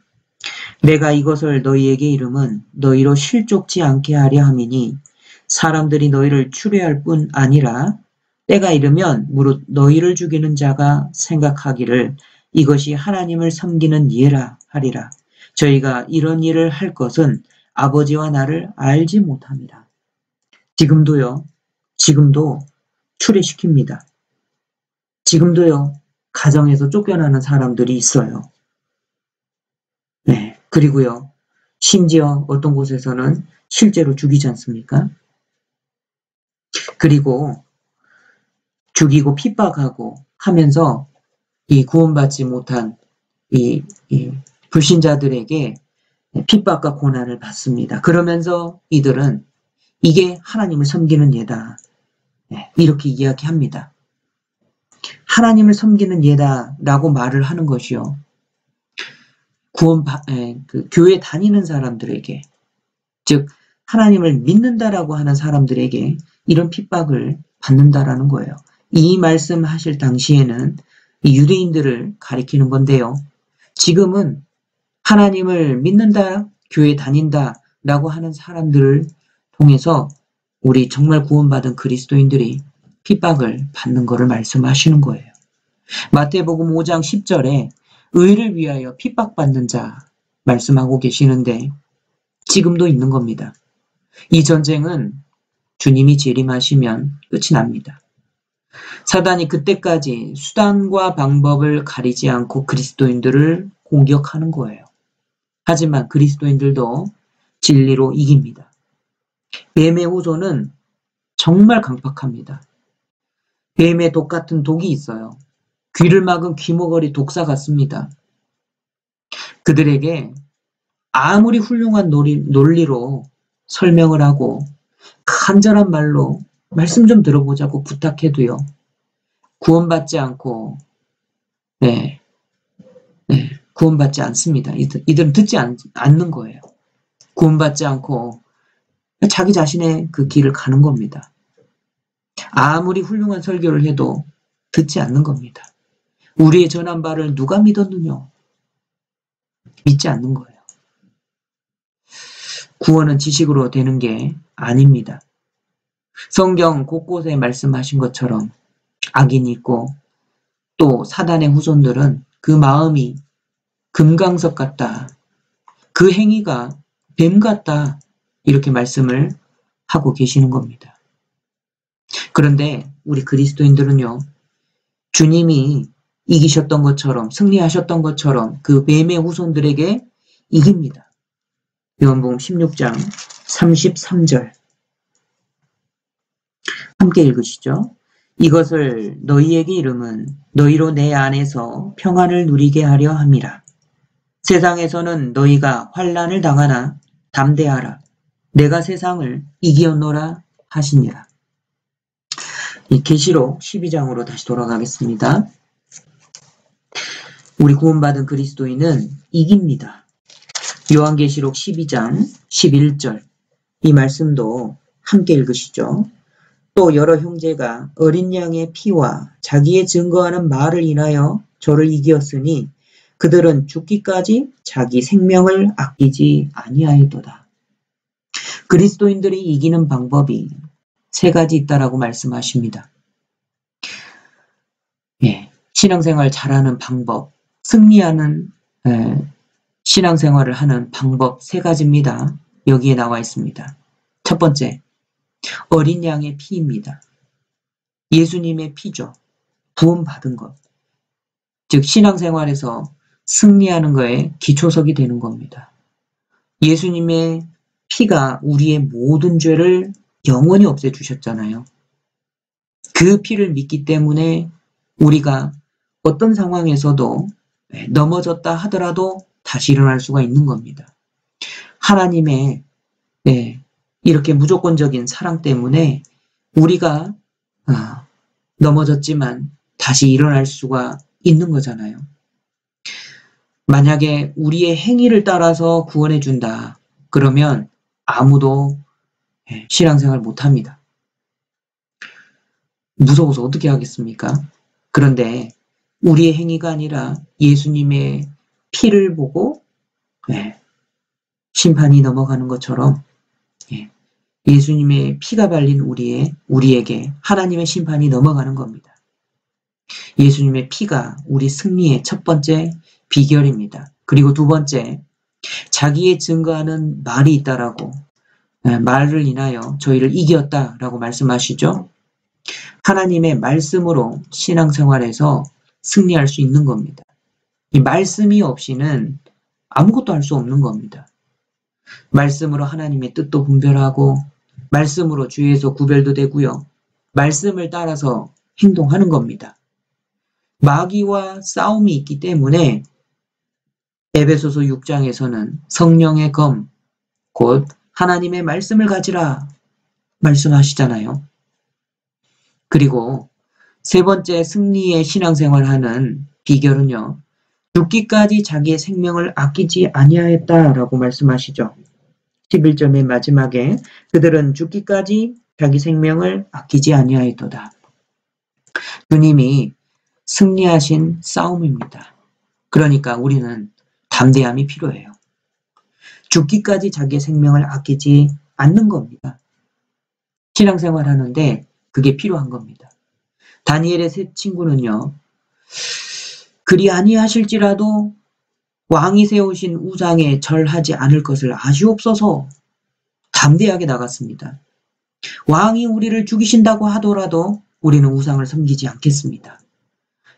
내가 이것을 너희에게 이름은 너희로 실족지 않게 하려 함이니 사람들이 너희를 추뢰할 뿐 아니라 때가 이르면 무릇 너희를 죽이는 자가 생각하기를 이것이 하나님을 섬기는 예라 하리라. 저희가 이런 일을 할 것은 아버지와 나를 알지 못함이라. 지금도 추뢰시킵니다. 지금도요, 가정에서 쫓겨나는 사람들이 있어요. 네, 그리고요, 심지어 어떤 곳에서는 실제로 죽이지 않습니까? 그리고 죽이고 핍박하고 하면서 이 구원받지 못한 이 불신자들에게 핍박과 고난을 받습니다. 그러면서 이들은 이게 하나님을 섬기는 예다. 이렇게 이야기합니다. 하나님을 섬기는 예다라고 말을 하는 것이요. 교회 다니는 사람들에게, 즉 하나님을 믿는다라고 하는 사람들에게 이런 핍박을 받는다라는 거예요. 이 말씀하실 당시에는 이 유대인들을 가리키는 건데요. 지금은 하나님을 믿는다, 교회 다닌다라고 하는 사람들을 통해서 우리 정말 구원받은 그리스도인들이 핍박을 받는 것을 말씀하시는 거예요. 마태복음 5장 10절에 의를 위하여 핍박받는 자 말씀하고 계시는데 지금도 있는 겁니다. 이 전쟁은 주님이 재림하시면 끝이 납니다. 사단이 그때까지 수단과 방법을 가리지 않고 그리스도인들을 공격하는 거예요. 하지만 그리스도인들도 진리로 이깁니다. 뱀의 후손은 정말 강팍합니다. 뱀의 독 같은 독이 있어요. 귀를 막은 귀머거리 독사 같습니다. 그들에게 아무리 훌륭한 논리로 설명을 하고 간절한 말로 말씀 좀 들어보자고 부탁해도요. 구원받지 않고 구원받지 않습니다. 이들은 듣지 않는 거예요. 구원받지 않고 자기 자신의 그 길을 가는 겁니다. 아무리 훌륭한 설교를 해도 듣지 않는 겁니다. 우리의 전한 바를 누가 믿었느냐? 믿지 않는 거예요. 구원은 지식으로 되는 게 아닙니다. 성경 곳곳에 말씀하신 것처럼 악인이 있고 또 사단의 후손들은 그 마음이 금강석 같다. 그 행위가 뱀 같다. 이렇게 말씀을 하고 계시는 겁니다. 그런데 우리 그리스도인들은요. 주님이 이기셨던 것처럼 승리하셨던 것처럼 그 뱀의 후손들에게 이깁니다. 요한복음 16장 33절 함께 읽으시죠. 이것을 너희에게 이름은 너희로 내 안에서 평안을 누리게 하려 함이라. 세상에서는 너희가 환난을 당하나 담대하라. 내가 세상을 이기었노라 하시니라. 이 계시록 12장으로 다시 돌아가겠습니다. 우리 구원받은 그리스도인은 이깁니다. 요한계시록 12장 11절 이 말씀도 함께 읽으시죠. 또 여러 형제가 어린 양의 피와 자기의 증거하는 말을 인하여 저를 이기었으니 그들은 죽기까지 자기 생명을 아끼지 아니하였도다. 그리스도인들이 이기는 방법이 세 가지 있다라고 말씀하십니다. 신앙생활 잘하는 방법, 승리하는 신앙생활을 하는 방법 세 가지입니다. 여기에 나와 있습니다. 첫 번째, 어린 양의 피입니다. 예수님의 피죠. 구원받은 것. 즉 신앙생활에서 승리하는 거에 기초석이 되는 겁니다. 예수님의 피가 우리의 모든 죄를 영원히 없애주셨잖아요. 그 피를 믿기 때문에 우리가 어떤 상황에서도 넘어졌다 하더라도 다시 일어날 수가 있는 겁니다. 하나님의 이렇게 무조건적인 사랑 때문에 우리가 넘어졌지만 다시 일어날 수가 있는 거잖아요. 만약에 우리의 행위를 따라서 구원해 준다. 그러면 아무도 신앙생활 못합니다. 무서워서 어떻게 하겠습니까? 그런데 우리의 행위가 아니라 예수님의 피를 보고 예, 심판이 넘어가는 것처럼 예, 예수님의 피가 발린 우리에게 하나님의 심판이 넘어가는 겁니다. 예수님의 피가 우리 승리의 첫 번째 비결입니다. 그리고 두 번째, 자기의 증거하는 말이 있다라고 말을 인하여 저희를 이겼다라고 말씀하시죠. 하나님의 말씀으로 신앙생활에서 승리할 수 있는 겁니다. 이 말씀이 없이는 아무것도 할 수 없는 겁니다. 말씀으로 하나님의 뜻도 분별하고 말씀으로 주의에서 구별도 되고요. 말씀을 따라서 행동하는 겁니다. 마귀와 싸움이 있기 때문에 에베소서 6장에서는 성령의 검, 곧 하나님의 말씀을 가지라 말씀하시잖아요. 그리고 세 번째 승리의 신앙생활하는 비결은요. 죽기까지 자기의 생명을 아끼지 아니하였다라고 말씀하시죠. 11절 맨 마지막에 그들은 죽기까지 자기 생명을 아끼지 아니하였도다. 주님이 승리하신 싸움입니다. 그러니까 우리는 담대함이 필요해요. 죽기까지 자기의 생명을 아끼지 않는 겁니다. 신앙생활 하는데 그게 필요한 겁니다. 다니엘의 세 친구는요. 그리 아니하실지라도 왕이 세우신 우상에 절하지 않을 것을 아시옵소서 담대하게 나갔습니다. 왕이 우리를 죽이신다고 하더라도 우리는 우상을 섬기지 않겠습니다.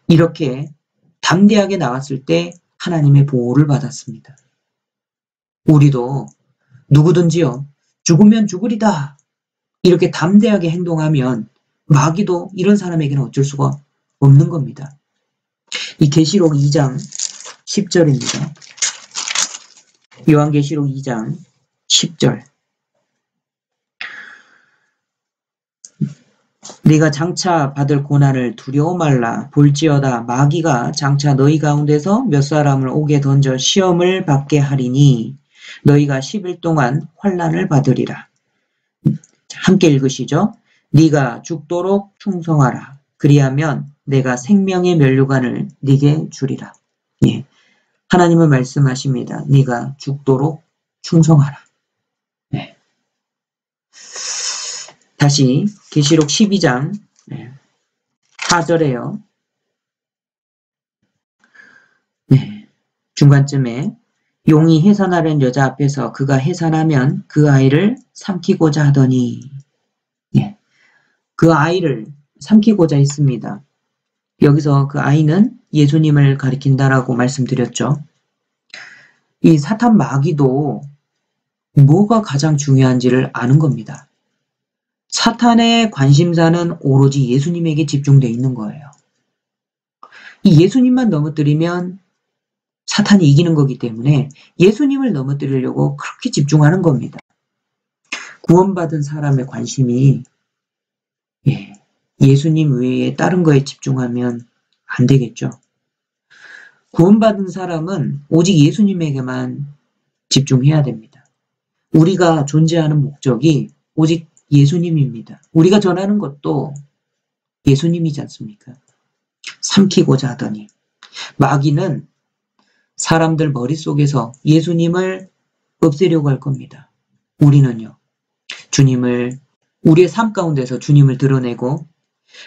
이렇게 담대하게 나갔을 때 하나님의 보호를 받았습니다. 우리도 누구든지요. 죽으면 죽으리다. 이렇게 담대하게 행동하면 마귀도 이런 사람에게는 어쩔 수가 없는 겁니다. 이 계시록 2장 10절입니다. 요한계시록 2장 10절. 네가 장차 받을 고난을 두려워 말라. 볼지어다 마귀가 장차 너희 가운데서 몇 사람을 옥에 던져 시험을 받게 하리니 너희가 10일 동안 환난을 받으리라. 함께 읽으시죠. 네가 죽도록 충성하라. 그리하면 내가 생명의 면류관을 네게 주리라. 예, 하나님은 말씀하십니다. 네가 죽도록 충성하라. 네. 다시 계시록 12장 4절에요. 네, 중간쯤에 용이 해산하려는 여자 앞에서 그가 해산하면 그 아이를 삼키고자 하더니 네, 그 아이를 삼키고자 했습니다. 여기서 그 아이는 예수님을 가리킨다라고 말씀드렸죠. 이 사탄 마귀도 뭐가 가장 중요한지를 아는 겁니다. 사탄의 관심사는 오로지 예수님에게 집중되어 있는 거예요. 이 예수님만 넘어뜨리면 사탄이 이기는 거기 때문에 예수님을 넘어뜨리려고 그렇게 집중하는 겁니다. 구원받은 사람의 관심이 예수님 외에 다른 거에 집중하면 안 되겠죠. 구원받은 사람은 오직 예수님에게만 집중해야 됩니다. 우리가 존재하는 목적이 오직 예수님입니다. 우리가 전하는 것도 예수님이지 않습니까? 삼키고자 하더니 마귀는 사람들 머릿속에서 예수님을 없애려고 할 겁니다. 우리는요. 주님을 우리의 삶 가운데서 주님을 드러내고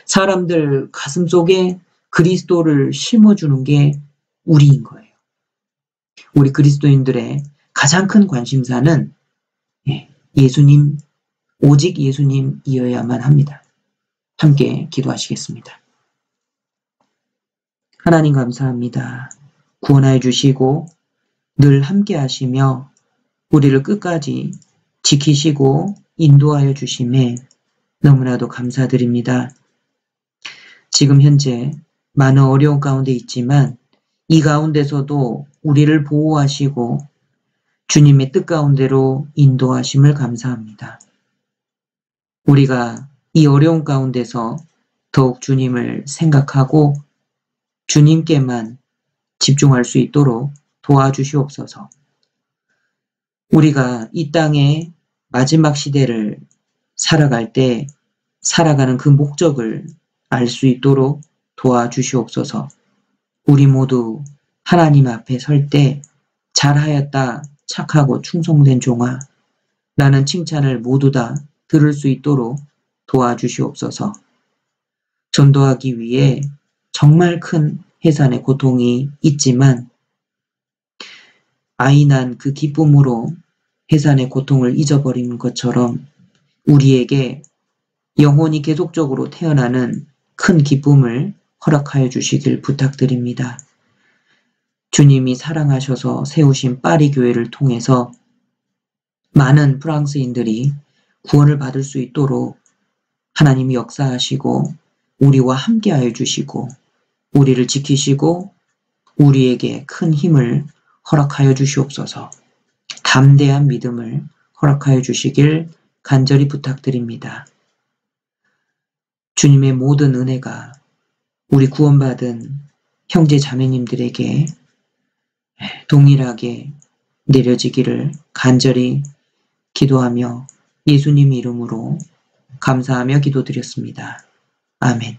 사람들 가슴속에 그리스도를 심어주는 게 우리인 거예요. 우리 그리스도인들의 가장 큰 관심사는 예수님, 오직 예수님이어야만 합니다. 함께 기도하시겠습니다. 하나님 감사합니다. 구원하여 주시고 늘 함께 하시며 우리를 끝까지 지키시고 인도하여 주심에 너무나도 감사드립니다. 지금 현재 많은 어려운 가운데 있지만 이 가운데서도 우리를 보호하시고 주님의 뜻 가운데로 인도하심을 감사합니다. 우리가 이 어려운 가운데서 더욱 주님을 생각하고 주님께만 집중할 수 있도록 도와주시옵소서. 우리가 이 땅의 마지막 시대를 살아갈 때 살아가는 그 목적을 알 수 있도록 도와주시옵소서. 우리 모두 하나님 앞에 설 때 잘하였다, 착하고 충성된 종아, 라는 칭찬을 모두 다 들을 수 있도록 도와주시옵소서. 전도하기 위해 정말 큰 해산의 고통이 있지만 아이 난 그 기쁨으로 해산의 고통을 잊어버리는 것처럼 우리에게 영혼이 계속적으로 태어나는 큰 기쁨을 허락하여 주시길 부탁드립니다. 주님이 사랑하셔서 세우신 파리 교회를 통해서 많은 프랑스인들이 구원을 받을 수 있도록 하나님이 역사하시고 우리와 함께하여 주시고 우리를 지키시고 우리에게 큰 힘을 허락하여 주시옵소서. 담대한 믿음을 허락하여 주시길 간절히 부탁드립니다. 주님의 모든 은혜가 우리 구원받은 형제 자매님들에게 동일하게 내려지기를 간절히 기도하며 예수님 이름으로 감사하며 기도드렸습니다. 아멘.